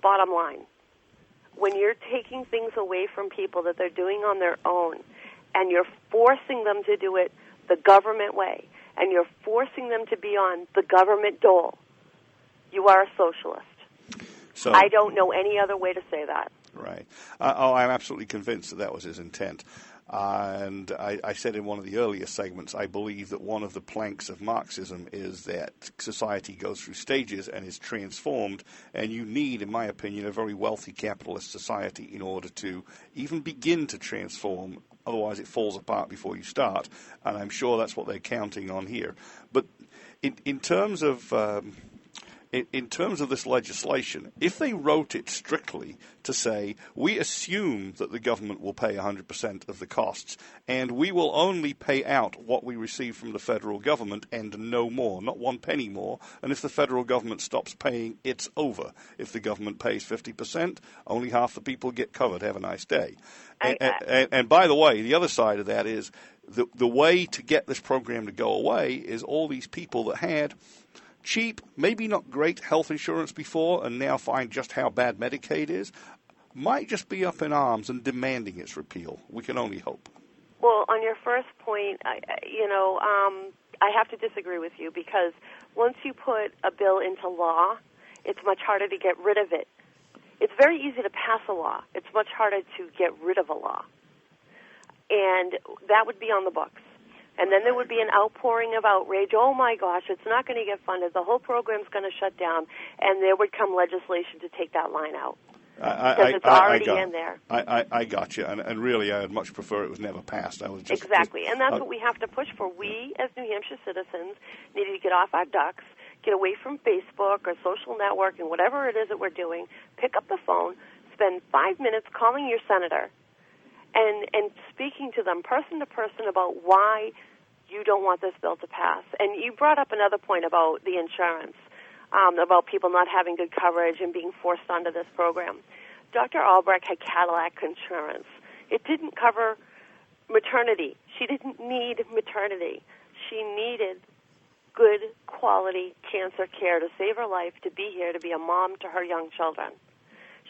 Bottom line, when you're taking things away from people that they're doing on their own, and you're forcing them to do it the government way, and you're forcing them to be on the government dole, you are a socialist. So, I don't know any other way to say that. Right. I'm absolutely convinced that was his intent. And I said in one of the earlier segments, I believe that one of the planks of Marxism is that society goes through stages and is transformed, and you need, in my opinion, a very wealthy capitalist society in order to even begin to transform. Otherwise, it falls apart before you start, and I'm sure that's what they're counting on here. But in terms of in terms of this legislation, if they wrote it strictly to say, we assume that the government will pay 100% of the costs, and we will only pay out what we receive from the federal government and no more, not 1 penny more, and if the federal government stops paying, it's over. If the government pays 50%, only half the people get covered. Have a nice day. And by the way, the other side of that is the way to get this program to go away is all these people that had cheap, maybe not great health insurance before and now find just how bad Medicaid is, might just be up in arms and demanding its repeal. We can only hope. Well, on your first point, I have to disagree with you because once you put a bill into law, it's much harder to get rid of it. It's very easy to pass a law. It's much harder to get rid of a law. And that would be on the books. And then there would be an outpouring of outrage. Oh, my gosh, it's not going to get funded. The whole program's going to shut down. And there would come legislation to take that line out. Because it's already in there. I got you. And really, I'd much prefer it was never passed. Exactly. And that's what we have to push for. We, as New Hampshire citizens, need to get off our ducks, get away from Facebook or social networking, whatever it is that we're doing, pick up the phone, spend 5 minutes calling your senator and speaking to them person to person about why you don't want this bill to pass. And you brought up another point about the insurance, about people not having good coverage and being forced onto this program. Dr. Albrecht had Cadillac insurance. It didn't cover maternity. She didn't need maternity. She needed good quality cancer care to save her life, to be here, to be a mom to her young children.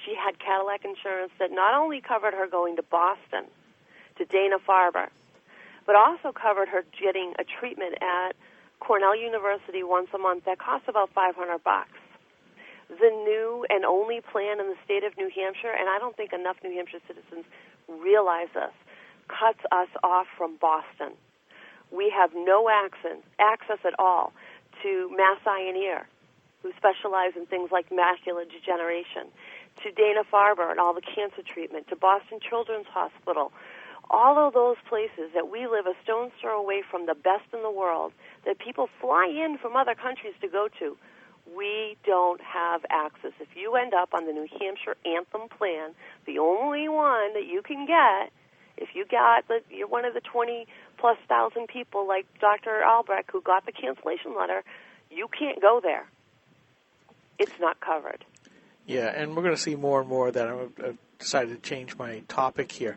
She had Cadillac insurance that not only covered her going to Boston, to Dana-Farber, but also covered her getting a treatment at Cornell University once a month that costs about $500. The new and only plan in the state of New Hampshire, and I don't think enough New Hampshire citizens realize this, cuts us off from Boston. We have no access at all to Mass Eye and Ear, who specialize in things like macular degeneration, to Dana-Farber and all the cancer treatment, to Boston Children's Hospital, all of those places that we live a stone's throw away from the best in the world, that people fly in from other countries to go to. We don't have access. If you end up on the New Hampshire Anthem plan, the only one that you can get, if you're one of the 20-plus thousand people like Dr. Albrecht who got the cancellation letter, you can't go there. It's not covered. Yeah, and we're going to see more and more of that. I've decided to change my topic here.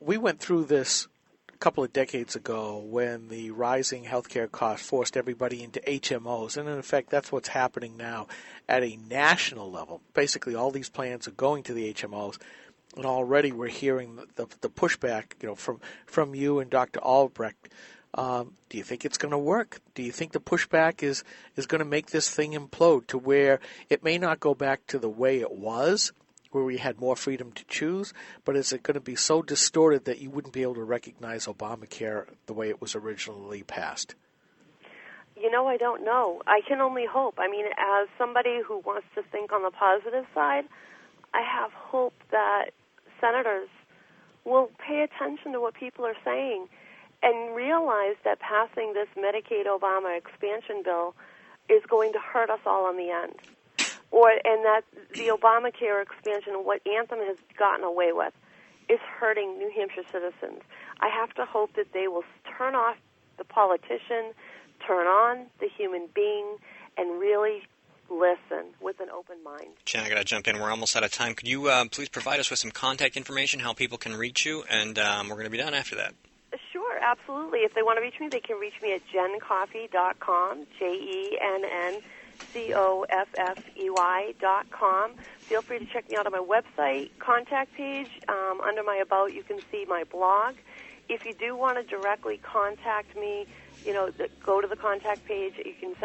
We went through this a couple of decades ago when the rising healthcare costs forced everybody into HMOs, and in effect that's what's happening now at a national level. Basically all these plans are going to the HMOs, and already we're hearing the pushback from you and Dr. Albrecht. Do you think it's going to work? Do you think the pushback is going to make this thing implode to where it may not go back to the way it was, where we had more freedom to choose, but is it going to be so distorted that you wouldn't be able to recognize Obamacare the way it was originally passed? I don't know. I can only hope. I mean, as somebody who wants to think on the positive side, I have hope that senators will pay attention to what people are saying and realize that passing this Medicaid Obama expansion bill is going to hurt us all in the end. And that the Obamacare expansion, what Anthem has gotten away with, is hurting New Hampshire citizens. I have to hope that they will turn off the politician, turn on the human being, and really listen with an open mind. Jen, I got to jump in. We're almost out of time. Could you please provide us with some contact information, how people can reach you, and we're going to be done after that. Sure, absolutely. If they want to reach me, they can reach me at JennCoffey.com, JennCoffey.com. Feel free to check me out on my website, contact page. Under my About, you can see my blog. If you do want to directly contact me, go to the contact page. You can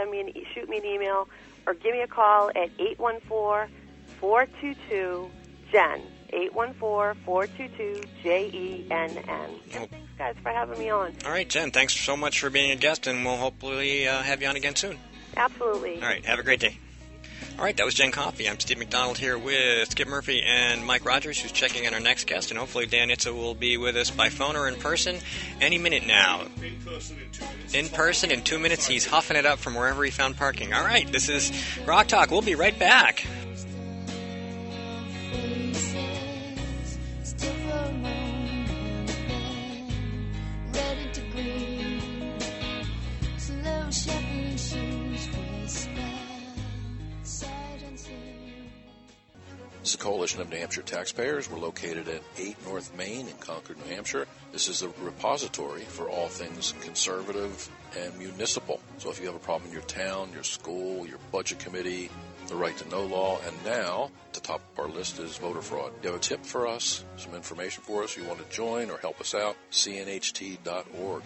shoot me an email or give me a call at 814-422-JENN. 814-422-JENN. Thanks, guys, for having me on. All right, Jen, thanks so much for being a guest, and we'll hopefully have you on again soon. Absolutely. All right, have a great day. All right, that was Jen Coffey. I'm Steve McDonald here with Skip Murphy and Mike Rogers, who's checking in our next guest, and hopefully Dan Itza will be with us by phone or in person any minute now. In person in 2 minutes. He's huffing it up from wherever he found parking. All right, this is Rock Talk. We'll be right back. This is a coalition of New Hampshire taxpayers. We're located at 8 North Main in Concord, New Hampshire. This is a repository for all things conservative and municipal. So if you have a problem in your town, your school, your budget committee, the right to know law, and now the top of our list is voter fraud. You have a tip for us, some information for us, you want to join or help us out, cnht.org.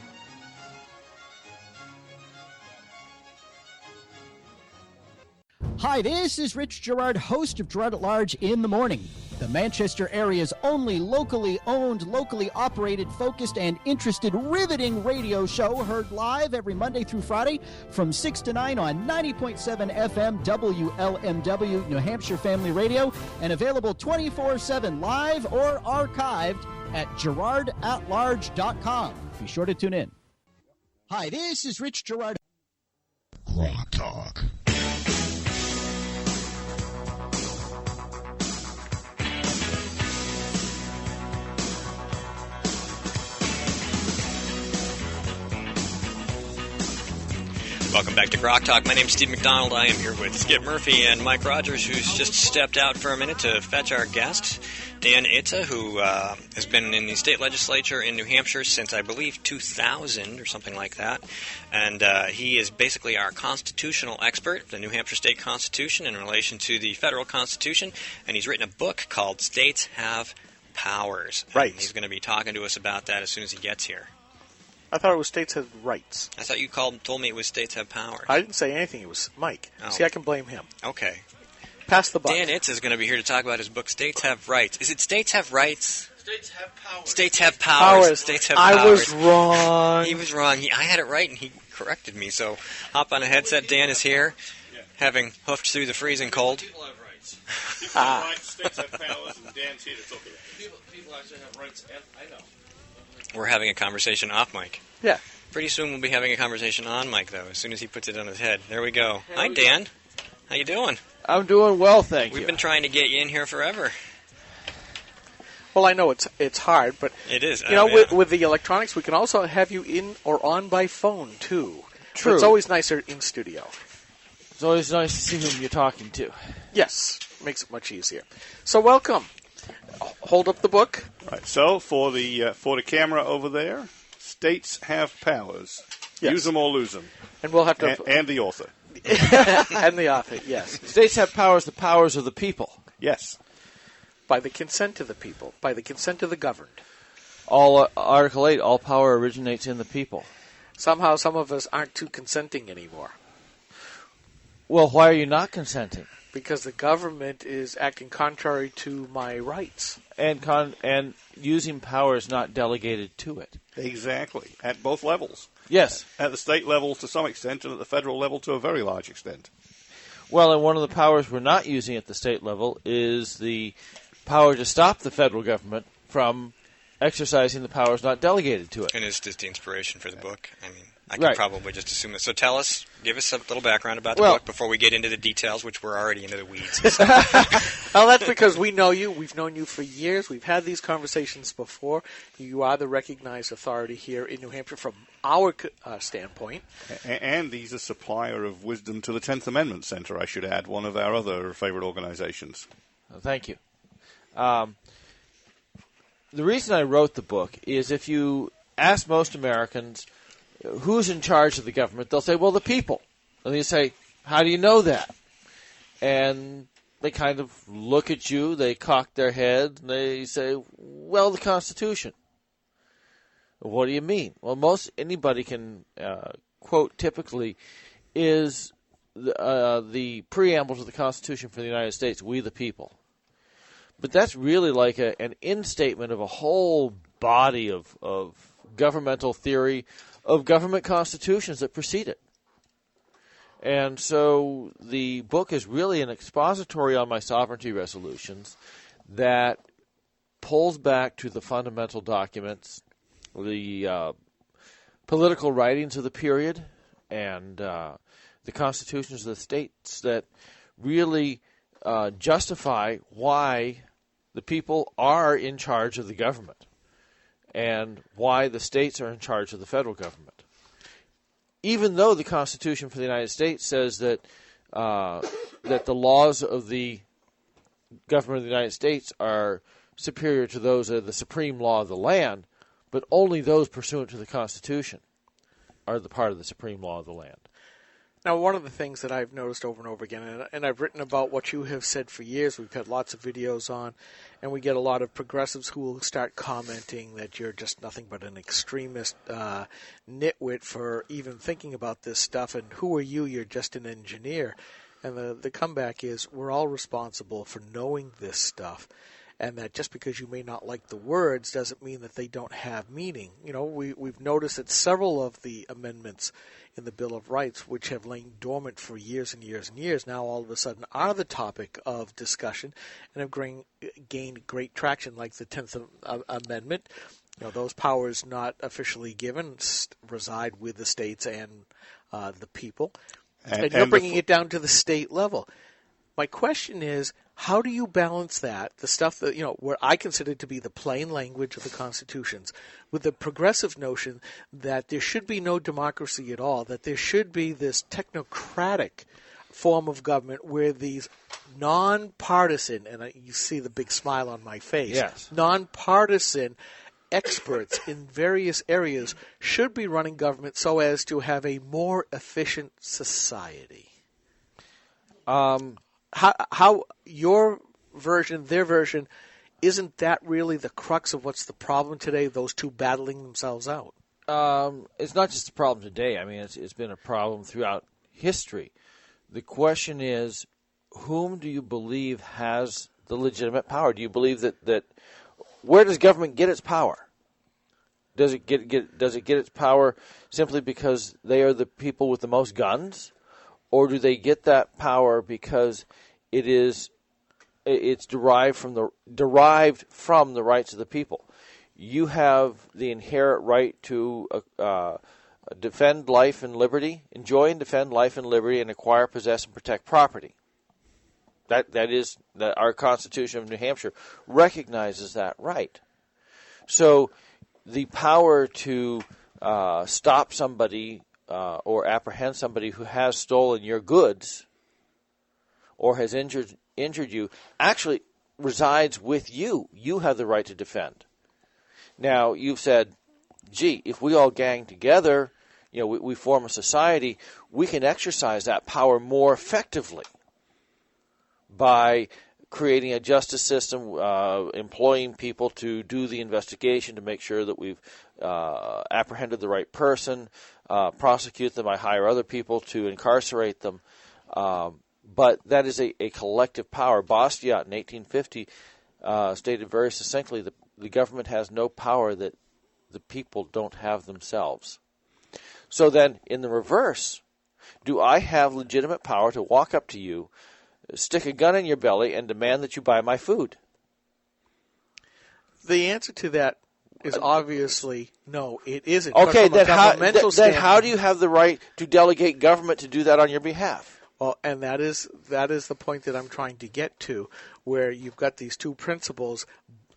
Hi, this is Rich Gerard, host of Gerard at Large in the Morning, the Manchester area's only locally owned, locally operated, focused, and interested riveting radio show, heard live every Monday through Friday from 6 to 9 on 90.7 FM WLMW New Hampshire Family Radio, and available 24/7 live or archived at gerardatlarge.com. Be sure to tune in. Hi, this is Rich Gerard. Rock Talk. Welcome back to Grok Talk. My name's Steve McDonald. I am here with Skip Murphy and Mike Rogers, who's just stepped out for a minute to fetch our guest, Dan Itza, who has been in the state legislature in New Hampshire since, I believe, 2000 or something like that. And he is basically our constitutional expert, the New Hampshire State Constitution in relation to the federal Constitution. And he's written a book called States Have Powers. Right. And he's going to be talking to us about that as soon as he gets here. I thought it was states have rights. I thought you told me it was states have powers. I didn't say anything. It was Mike. Oh. See, I can blame him. Okay. Pass the buck. Dan Itz is going to be here to talk about his book, States Have Rights. Is it States Have Rights? States have powers. States have powers. States have powers. I was wrong. He was wrong. I had it right, and he corrected me. So hop on a headset. Dan is here, having hoofed through the freezing cold. People have rights. People have rights, states have powers, and Dan's here to talk about it. People actually have rights, and I know. We're having a conversation off mic. Yeah. Pretty soon we'll be having a conversation on mic, though, as soon as he puts it on his head. There we go. Hi, Dan. How you doing? I'm doing well, thank you. We've been trying to get you in here forever. Well, I know it's hard, but it is. You know, with the electronics, we can also have you in or on by phone too. True. But it's always nicer in studio. It's always nice to see whom you're talking to. Yes, makes it much easier. So, welcome. Hold up the book. Right. So for the camera over there, states have powers. Yes. Use them or lose them. And we'll have to and the author. And the author, yes. States have powers, the powers of the people. Yes. By the consent of the people, by the consent of the governed. Article 8, all power originates in the people. Somehow some of us aren't too consenting anymore. Well, why are you not consenting? Because the government is acting contrary to my rights. And using powers not delegated to it. Exactly. At both levels. Yes. At the state level to some extent, and at the federal level to a very large extent. Well, and one of the powers we're not using at the state level is the power to stop the federal government from exercising the powers not delegated to it. And it's just the inspiration for the book. I mean, I can probably just assume that. So tell us, give us a little background about the book before we get into the details, which we're already into the weeds. So. Well, that's because we know you. We've known you for years. We've had these conversations before. You are the recognized authority here in New Hampshire from our standpoint. And he's a supplier of wisdom to the 10th Amendment Center, I should add, one of our other favorite organizations. Thank you. The reason I wrote the book is if you ask most Americans who's in charge of the government, they'll say, well, the people. And you say, how do you know that? And they kind of look at you, they cock their head, and they say, well, the Constitution. What do you mean? Well, anybody can quote typically is the preamble to the Constitution for the United States, we the people. But that's really like an instatement of a whole body of governmental theory, of government constitutions that precede it. And so the book is really an expository on my sovereignty resolutions that pulls back to the fundamental documents, the political writings of the period, and the constitutions of the states that really justify why the people are in charge of the government and why the states are in charge of the federal government. Even though the Constitution for the United States says that that the laws of the government of the United States are superior to those of the supreme law of the land, but only those pursuant to the Constitution are the part of the supreme law of the land. Now, one of the things that I've noticed over and over again, and I've written about what you have said for years, we've had lots of videos on, and we get a lot of progressives who will start commenting that you're just nothing but an extremist nitwit for even thinking about this stuff, and who are you? You're just an engineer. And the comeback is we're all responsible for knowing this stuff, and that just because you may not like the words doesn't mean that they don't have meaning. You know, we've noticed that several of the amendments in the Bill of Rights, which have lain dormant for years and years and years, now all of a sudden are the topic of discussion and have gained great traction, like the 10th Amendment. You know, those powers not officially given reside with the states and the people. And you're bringing it down to the state level. My question is, how do you balance that, the stuff that, you know, where I consider to be the plain language of the constitutions, with the progressive notion that there should be no democracy at all, that there should be this technocratic form of government where these nonpartisan, and you see the big smile on my face, yes, nonpartisan experts in various areas should be running government so as to have a more efficient society. How your version, their version, isn't that really the crux of what's the problem today, those two battling themselves out? It's not just a problem today. I mean, it's been a problem throughout history. The question is, whom do you believe has the legitimate power? Do you believe that where does government get its power? Does it get its power simply because they are the people with the most guns? Or do they get that power because it's derived from the rights of the people? You have the inherent right to defend life and liberty, enjoy and defend life and liberty, and acquire, possess, and protect property. That is our Constitution of New Hampshire recognizes that right. So the power to stop somebody or apprehend somebody who has stolen your goods or has injured you actually resides with you. You have the right to defend. Now, you've said, gee, if we all gang together, you know, we form a society, we can exercise that power more effectively by creating a justice system, employing people to do the investigation to make sure that we've apprehended the right person, prosecute them, I hire other people to incarcerate them. But that is a collective power. Bastiat in 1850 stated very succinctly that the government has no power that the people don't have themselves. So then, in the reverse, do I have legitimate power to walk up to you, stick a gun in your belly, and demand that you buy my food? The answer to that is obviously no, it isn't. Okay, then how do you have the right to delegate government to do that on your behalf? Well, and that is the point that I'm trying to get to, where you've got these two principles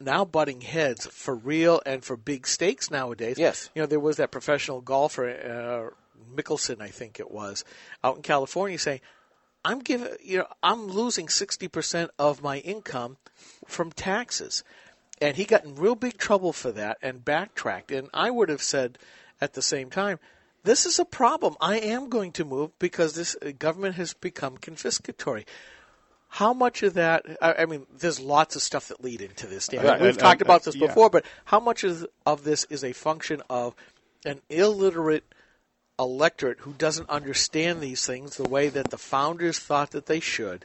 now butting heads for real and for big stakes nowadays. Yes. You know, there was that professional golfer, Mickelson, I think it was, out in California saying, I'm losing 60% of my income from taxes. And he got in real big trouble for that and backtracked. And I would have said at the same time, this is a problem. I am going to move because this government has become confiscatory. How much of that, I mean, there's lots of stuff that lead into this, Dan. Right, We've talked about this before, but how much of this is a function of an illiterate electorate who doesn't understand these things the way that the founders thought that they should,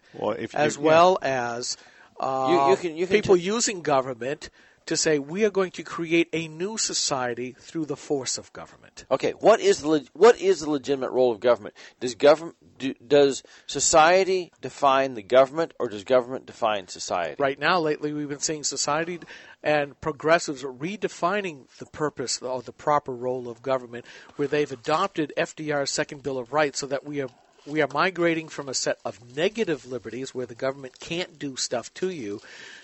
as well as people using government to say we are going to create a new society through the force of government. Okay, what is the legitimate role of government? Does society define the government, or does government define society? Right now, lately, we've been seeing society and progressives are redefining the purpose or the proper role of government, where they've adopted FDR's Second Bill of Rights so that we are migrating from a set of negative liberties where the government can't do stuff to you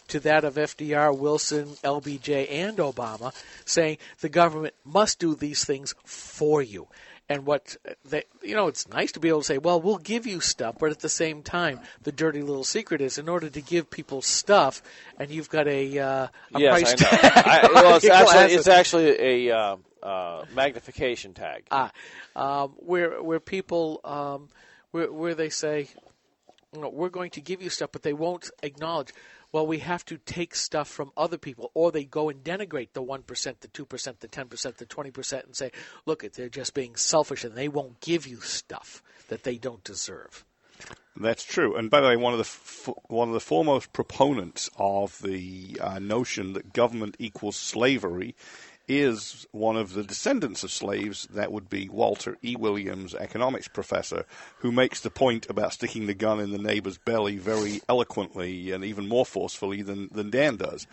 to that of FDR, Wilson, LBJ, and Obama, saying the government must do these things for you. And it's nice to be able to say, well, we'll give you stuff, but at the same time, the dirty little secret is in order to give people stuff, and you've got a price tag. It's actually a magnification tag. Where people where they say, we're going to give you stuff, but they won't acknowledge, well, we have to take stuff from other people, or they go and denigrate the 1%, the 2%, the 10%, the 20% and say, look, they're just being selfish and they won't give you stuff that they don't deserve. That's true. And by the way, one of the foremost proponents of the notion that government equals slavery is one of the descendants of slaves. That would be Walter E. Williams, economics professor, who makes the point about sticking the gun in the neighbor's belly very eloquently and even more forcefully than Dan does.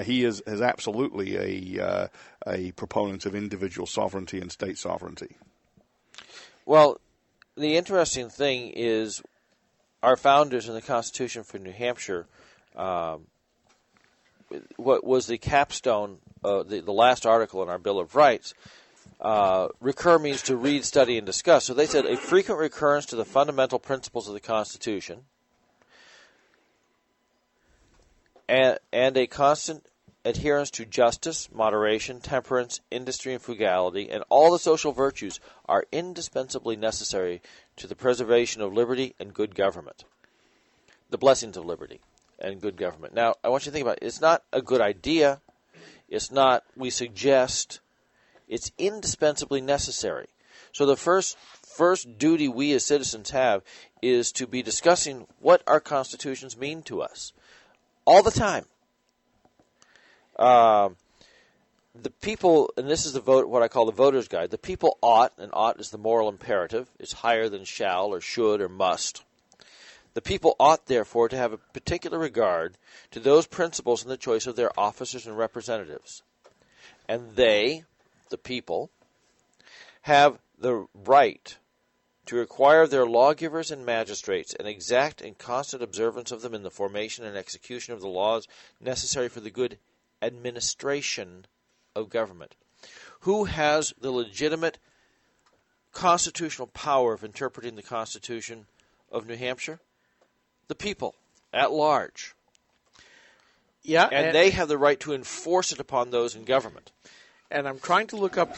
He is absolutely a proponent of individual sovereignty and state sovereignty. Well, the interesting thing is our founders in the Constitution for New Hampshire, what was the capstone, the last article in our Bill of Rights, recur means to read, study, and discuss. So they said a frequent recurrence to the fundamental principles of the Constitution and a constant adherence to justice, moderation, temperance, industry, and frugality, and all the social virtues are indispensably necessary to the preservation of liberty and good government. The blessings of liberty and good government. Now, I want you to think about it. It's not a good idea. It's not, we suggest. It's indispensably necessary. So the first duty we as citizens have is to be discussing what our constitutions mean to us all the time. The people, and this is the vote, what I call the voter's guide, the people ought, and ought is the moral imperative. It's higher than shall or should or must. The people ought, therefore, to have a particular regard to those principles in the choice of their officers and representatives. And they, the people, have the right to require of their lawgivers and magistrates an exact and constant observance of them in the formation and execution of the laws necessary for the good administration of government. Who has the legitimate constitutional power of interpreting the Constitution of New Hampshire? The people at large. Yeah, and they have the right to enforce it upon those in government. And I'm trying to look up,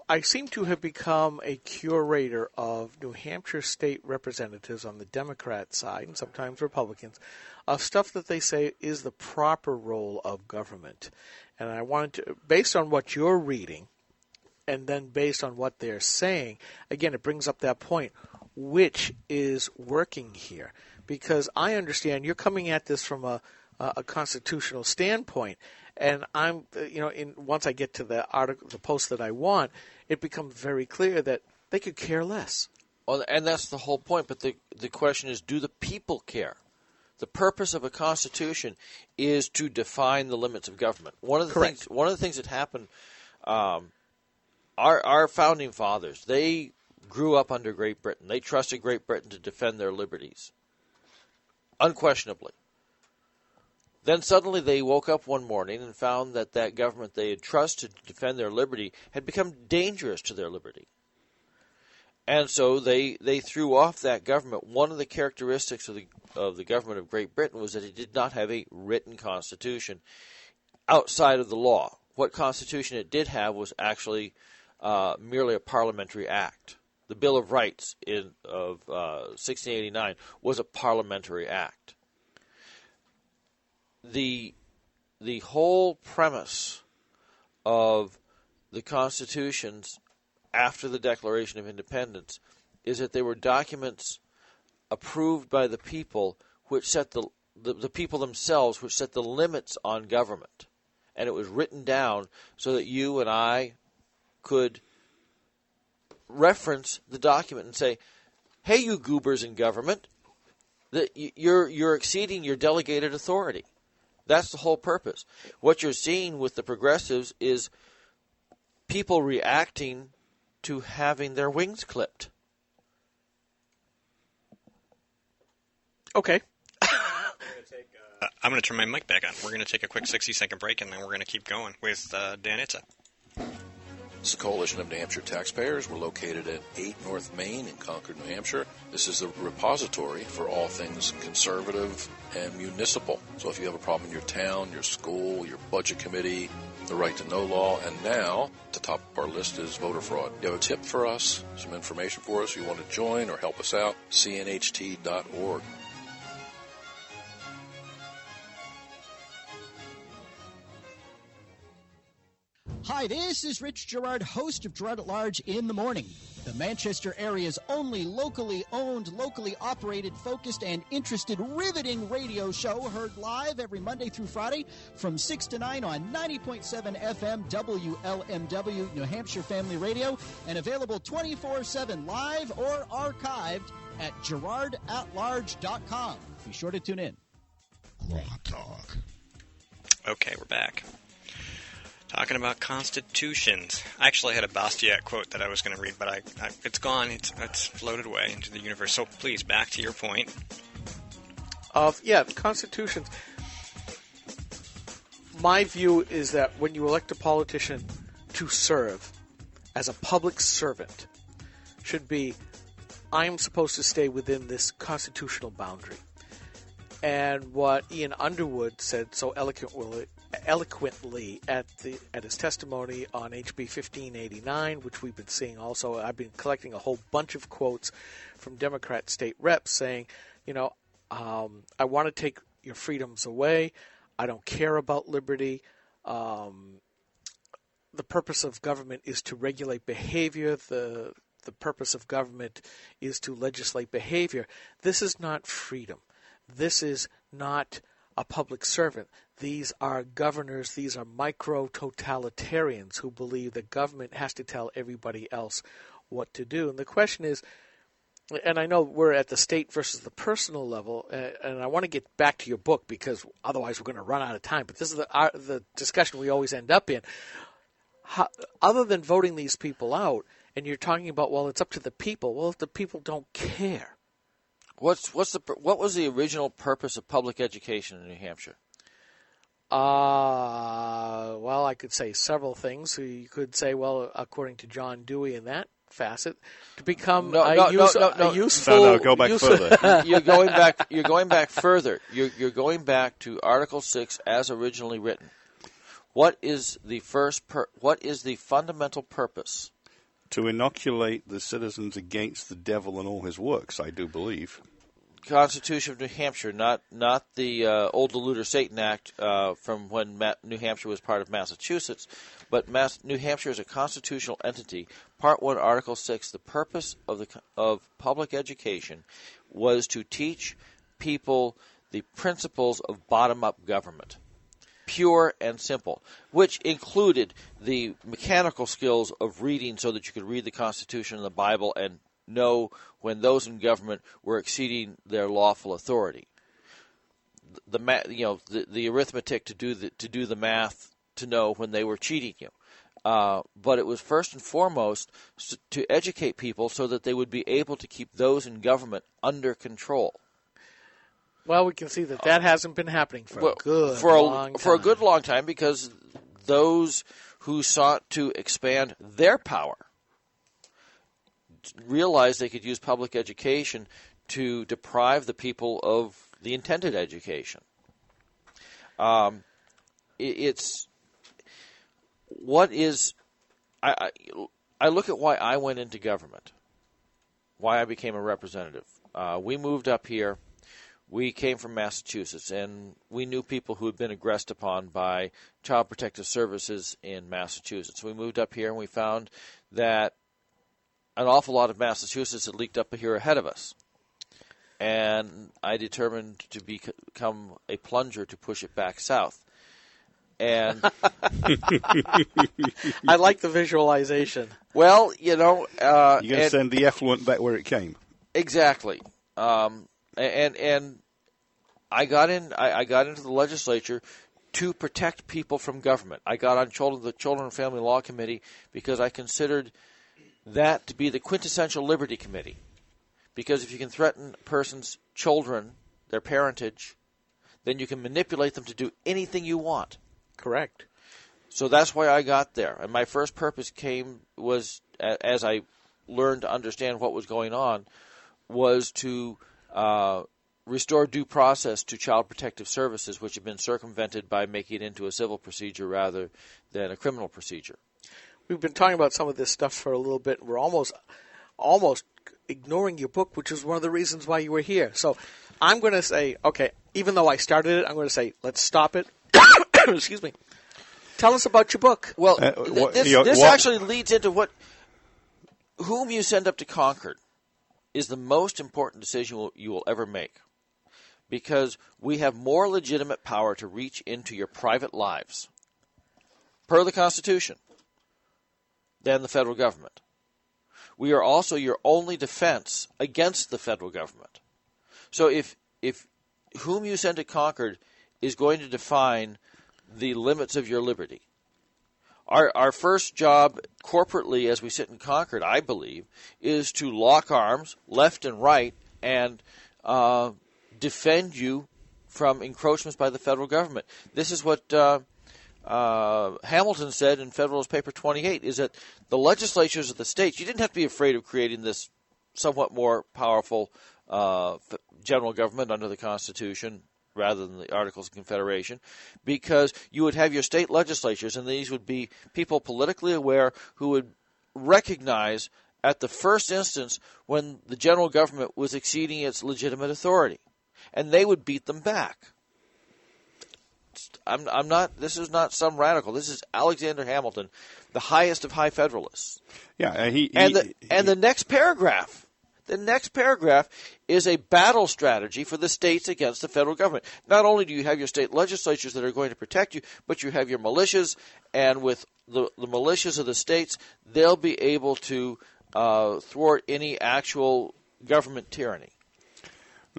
I seem to have become a curator of New Hampshire state representatives on the Democrat side, and sometimes Republicans, of stuff that they say is the proper role of government. And I wanted to, based on what you're reading, and then based on what they're saying, again, it brings up that point, which is working here? Because I understand you're coming at this from a constitutional standpoint, and I'm, once I get to the article, the post that I want, it becomes very clear that they could care less. Well, and that's the whole point. But the question is, do the people care? The purpose of a constitution is to define the limits of government. One of the things that happened, our founding fathers, they grew up under Great Britain. They trusted Great Britain to defend their liberties, unquestionably. Then suddenly they woke up one morning and found that government they had trusted to defend their liberty had become dangerous to their liberty. And so they threw off that government. One of the characteristics of the government of Great Britain was that it did not have a written constitution outside of the law. What constitution it did have was actually merely a parliamentary act. The Bill of Rights of 1689 was a parliamentary act. The whole premise of the constitutions after the Declaration of Independence is that they were documents approved by the people, which set the people themselves, which set the limits on government. and it was written down so that you and I could reference the document and say, hey, you goobers in government, that you're exceeding your delegated authority. That's the whole purpose. What you're seeing with the progressives is people reacting to having their wings clipped. Okay. I'm going to turn my mic back on. We're going to take a quick 60-second break, and then we're going to keep going with Dan Itza. This is a coalition of New Hampshire taxpayers. We're located at 8 North Main in Concord, New Hampshire. This is the repository for all things conservative and municipal. So if you have a problem in your town, your school, your budget committee, the right to know law, and now, at the top of our list is voter fraud. You have a tip for us, some information for us, you want to join or help us out, cnht.org. Hi, this is Rich Gerard, host of Gerard at Large in the Morning, the Manchester area's only locally owned, locally operated, focused, and interested riveting radio show, heard live every Monday through Friday from 6 to 9 on 90.7 FM WLMW New Hampshire Family Radio, and available 24/7 live or archived at GerardAtLarge.com. Be sure to tune in. Grok Talk. Okay, we're back. Talking about constitutions. I actually had a Bastiat quote that I was going to read, but it's gone. It's floated away into the universe. So please, back to your point. Constitutions. My view is that when you elect a politician to serve as a public servant, should be, I am supposed to stay within this constitutional boundary. And what Ian Underwood said so eloquently at his testimony on HB 1589, which we've been seeing also. I've been collecting a whole bunch of quotes from Democrat state reps saying, I want to take your freedoms away. I don't care about liberty. The purpose of government is to regulate behavior. The purpose of government is to legislate behavior. This is not freedom. This is not a public servant. These are governors, these are micro-totalitarians who believe that government has to tell everybody else what to do. And the question is, and I know we're at the state versus the personal level, and I want to get back to your book because otherwise we're going to run out of time, but this is the discussion we always end up in. Other than voting these people out, and you're talking about, well, it's up to the people. Well, if the people don't care. What was the original purpose of public education in New Hampshire? Well, I could say several things. You could say, well, according to John Dewey in that facet, to become useful. No, go back further. You're going back. You're going back further. You're going back to Article 6 as originally written. What is the fundamental purpose? To inoculate the citizens against the devil and all his works, I do believe. Constitution of New Hampshire, not the old Deluder Satan Act from when New Hampshire was part of Massachusetts, but New Hampshire is a constitutional entity. Part 1, Article 6, the purpose of public education was to teach people the principles of bottom-up government. Pure and simple, which included the mechanical skills of reading so that you could read the Constitution and the Bible and know when those in government were exceeding their lawful authority. The arithmetic to do the math to know when they were cheating you. But it was first and foremost to educate people so that they would be able to keep those in government under control. Well, we can see that hasn't been happening for a good long time. For a good long time, because those who sought to expand their power realized they could use public education to deprive the people of the intended education. I look at why I went into government, why I became a representative. We moved up here. We came from Massachusetts, and we knew people who had been aggressed upon by Child Protective Services in Massachusetts. We moved up here, and we found that an awful lot of Massachusetts had leaked up here ahead of us. And I determined to become a plunger to push it back south. And I like the visualization. Well, you're going to send the effluent back where it came. Exactly. And I got into the legislature to protect people from government. I got on the Children and Family Law Committee because I considered that to be the quintessential liberty committee. Because if you can threaten a person's children, their parentage, then you can manipulate them to do anything you want. Correct. So that's why I got there. And my first purpose was, as I learned to understand what was going on, was to restore due process to child protective services, which had been circumvented by making it into a civil procedure rather than a criminal procedure. We've been talking about some of this stuff for a little bit. We're almost ignoring your book, which is one of the reasons why you were here. So I'm going to say, okay, even though I started it, I'm going to say, let's stop it. Excuse me. Tell us about your book. Well, this actually leads into whom you send up to Concord is the most important decision you will ever make. Because we have more legitimate power to reach into your private lives, per the Constitution, than the federal government. We are also your only defense against the federal government. So if whom you send to Concord is going to define the limits of your liberty. Our first job corporately as we sit in Concord, I believe, is to lock arms left and right and defend you from encroachments by the federal government. This is what Hamilton said in Federalist Paper 28, is that the legislatures of the states, you didn't have to be afraid of creating this somewhat more powerful general government under the Constitution rather than the Articles of Confederation, because you would have your state legislatures, and these would be people politically aware who would recognize at the first instance when the general government was exceeding its legitimate authority, and they would beat them back. I'm not. This is not some radical. This is Alexander Hamilton, the highest of high Federalists. Yeah, the next paragraph. The next paragraph is a battle strategy for the states against the federal government. Not only do you have your state legislatures that are going to protect you, but you have your militias, and with the militias of the states, they'll be able to thwart any actual government tyranny.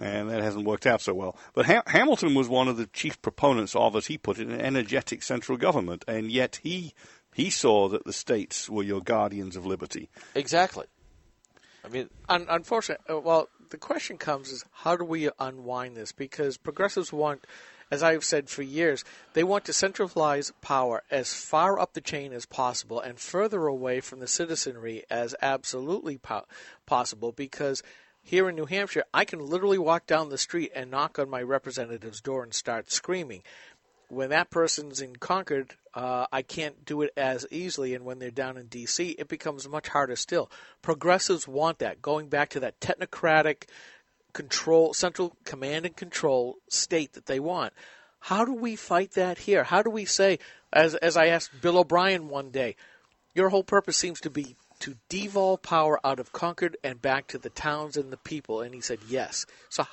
And that hasn't worked out so well. But Hamilton was one of the chief proponents of, as he put it, an energetic central government, and yet he saw that the states were your guardians of liberty. Exactly. I mean, unfortunately, well, the question comes is how do we unwind this? Because progressives want, as I've said for years, they want to centralize power as far up the chain as possible and further away from the citizenry as absolutely possible, because here in New Hampshire, I can literally walk down the street and knock on my representative's door and start screaming. When that person's in Concord, I can't do it as easily, and when they're down in D.C., it becomes much harder still. Progressives want that, going back to that technocratic control, central command and control state that they want. How do we fight that here? How do we say, as I asked Bill O'Brien one day, your whole purpose seems to be to devolve power out of Concord and back to the towns and the people, and he said yes. So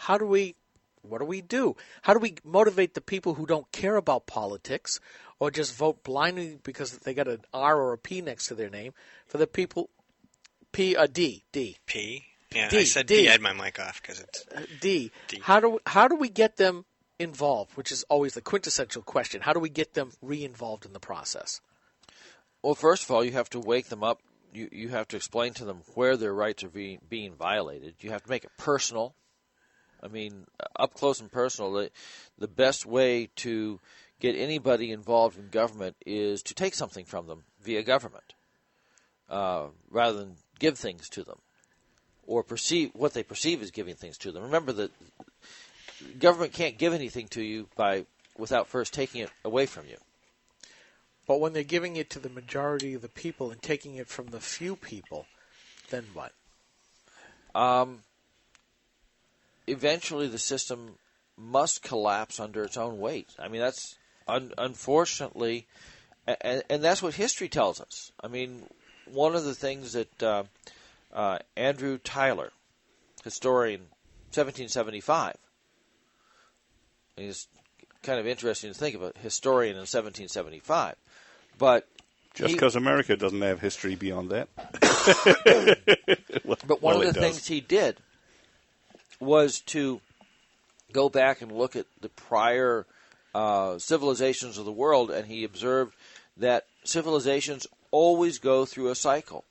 what do we do? How do we motivate the people who don't care about politics or just vote blindly because they got an R or a P next to their name for the people? D. P? Yeah, D, I said D. I had my mic off because it's D. How do we get them involved, which is always the quintessential question. How do we get them re-involved in the process? Well, first of all, you have to wake them up. You have to explain to them where their rights are being violated. You have to make it personal. I mean, up close and personal. The best way to get anybody involved in government is to take something from them via government, rather than give things to them or perceive what they perceive as giving things to them. Remember that government can't give anything to you without first taking it away from you. But when they're giving it to the majority of the people and taking it from the few people, then what? Eventually the system must collapse under its own weight. I mean, that's unfortunately, and that's what history tells us. I mean, one of the things that Andrew Tyler, historian, 1775, he's kind of interesting to think of a historian in 1775. But just because America doesn't have history beyond that. But one of the things he did was to go back and look at the prior civilizations of the world, and he observed that civilizations always go through a cycle.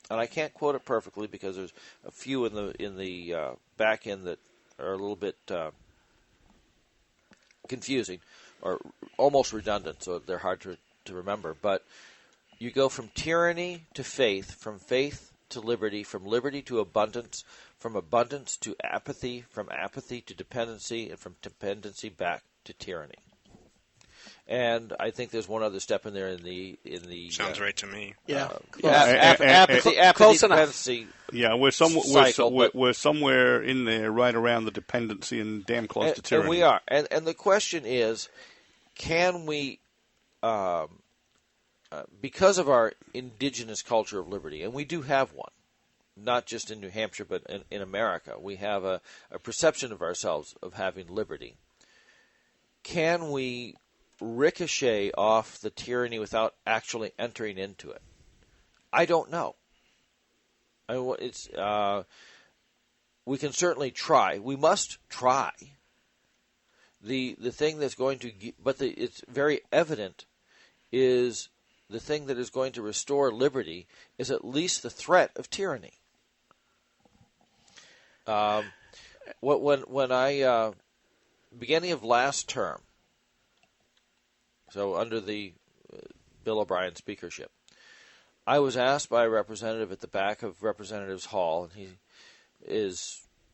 And I can't quote it perfectly because there's a few in the back end that are a little bit confusing or almost redundant, so they're hard to remember. But you go from tyranny to faith, from faith to liberty, from liberty to abundance, from abundance to apathy, from apathy to dependency, and from dependency back to tyranny. And I think there's one other step in there in the sounds right to me. Yeah, apathy, close dependency. enough. Yeah, we're somewhere in there, right around the dependency, and damn close to tyranny. And we are. And the question is, can we, because of our indigenous culture of liberty, and we do have one, not just in New Hampshire but in America, we have a perception of ourselves of having liberty. Can we ricochet off the tyranny without actually entering into it? I don't know. We can certainly try. We must try. The thing that's going to, it's very evident, is the thing that is going to restore liberty is at least the threat of tyranny. When I beginning of last term, so under the Bill O'Brien speakership, I was asked by a representative at the back of Representatives Hall, and he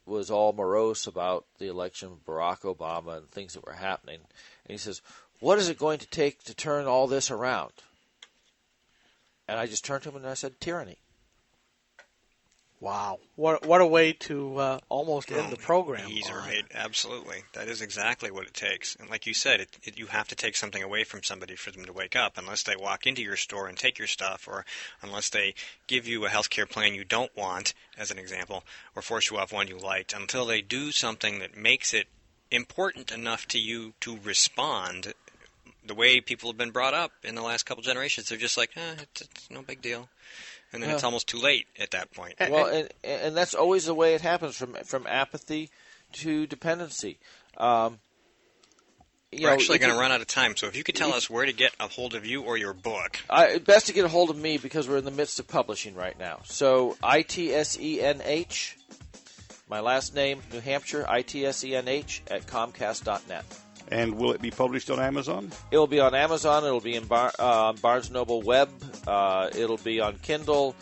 was all morose about the election of Barack Obama and things that were happening. And he says, "What is it going to take to turn all this around?" And I just turned to him and I said, "Tyranny." Wow. What a way to almost end the program. Absolutely. That is exactly what it takes. And like you said, you have to take something away from somebody for them to wake up, unless they walk into your store and take your stuff, or unless they give you a health care plan you don't want, as an example, or force you off one you liked, until they do something that makes it important enough to you to respond the way people have been brought up in the last couple generations. They're just like, it's no big deal. And then it's almost too late at that point. Well, and that's always the way it happens, from apathy to dependency. We're actually going to run out of time, so if you could tell us where to get a hold of you or your book. Best to get a hold of me because we're in the midst of publishing right now. So ITSENH, my last name, New Hampshire, ITSENH at Comcast.net. And will it be published on Amazon? It will be on Amazon. It will be in Barnes Noble Web. It'll be on Kindle.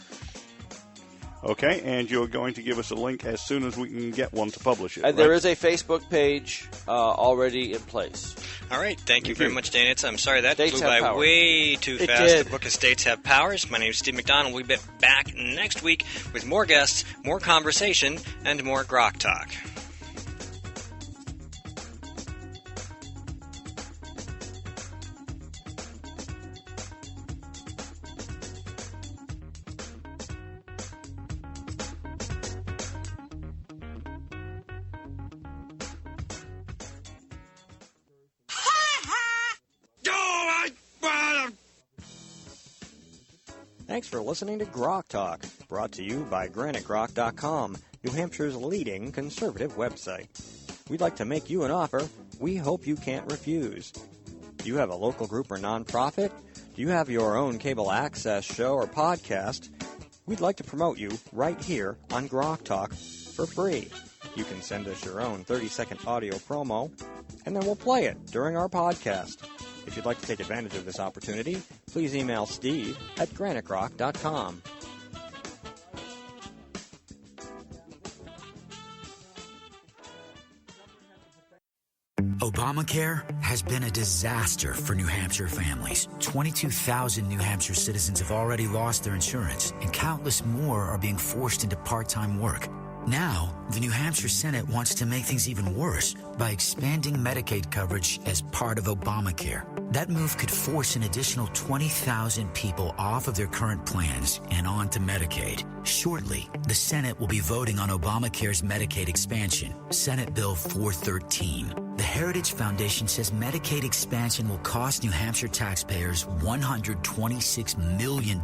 Okay, and you're going to give us a link as soon as we can get one to publish it. And there is a Facebook page already in place. All right, thank you very much, Dan. I'm sorry that States flew by power. way too fast. The book of States Have Powers. My name is Steve McDonald. We'll be back next week with more guests, more conversation, and more Grok Talk. Thanks for listening to Grok Talk, brought to you by GraniteGrok.com, New Hampshire's leading conservative website. We'd like to make you an offer we hope you can't refuse. Do you have a local group or nonprofit? Do you have your own cable access show or podcast? We'd like to promote you right here on Grok Talk for free. You can send us your own 30-second audio promo, and then we'll play it during our podcast. If you'd like to take advantage of this opportunity, please email Steve at GraniteGrok.com. Obamacare has been a disaster for New Hampshire families. 22,000 New Hampshire citizens have already lost their insurance, and countless more are being forced into part-time work. Now, the New Hampshire Senate wants to make things even worse by expanding Medicaid coverage as part of Obamacare. That move could force an additional 20,000 people off of their current plans and onto Medicaid. Shortly, the Senate will be voting on Obamacare's Medicaid Expansion, Senate Bill 413. The Heritage Foundation says Medicaid expansion will cost New Hampshire taxpayers $126 million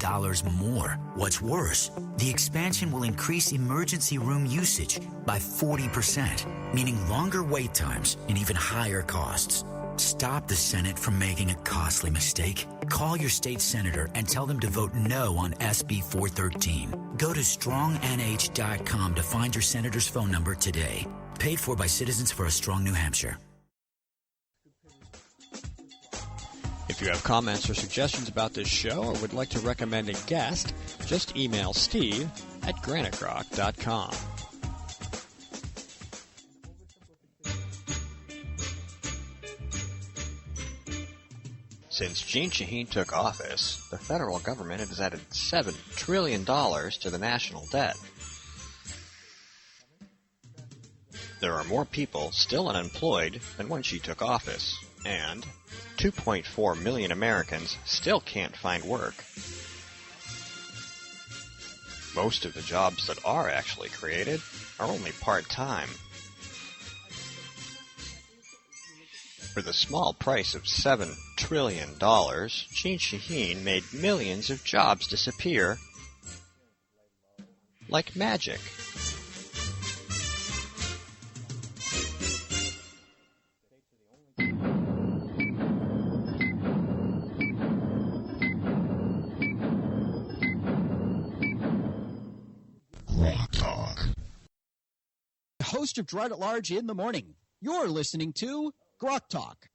more. What's worse, the expansion will increase emergency room usage by 40%, meaning longer wait times and even higher costs. Stop the Senate from making a costly mistake. Call your state senator and tell them to vote no on SB 413. Go to strongnh.com to find your senator's phone number today. Paid for by Citizens for a Strong New Hampshire. If you have comments or suggestions about this show or would like to recommend a guest, just email Steve at GraniteRock.com. Since Jeanne Shaheen took office, the federal government has added $7 trillion to the national debt. There are more people still unemployed than when she took office, and 2.4 million Americans still can't find work. Most of the jobs that are actually created are only part-time. For the small price of $7 trillion, Jeanne Shaheen made millions of jobs disappear like magic. Rock Talk. Host of Dread at Large in the Morning. You're listening to Grok Talk.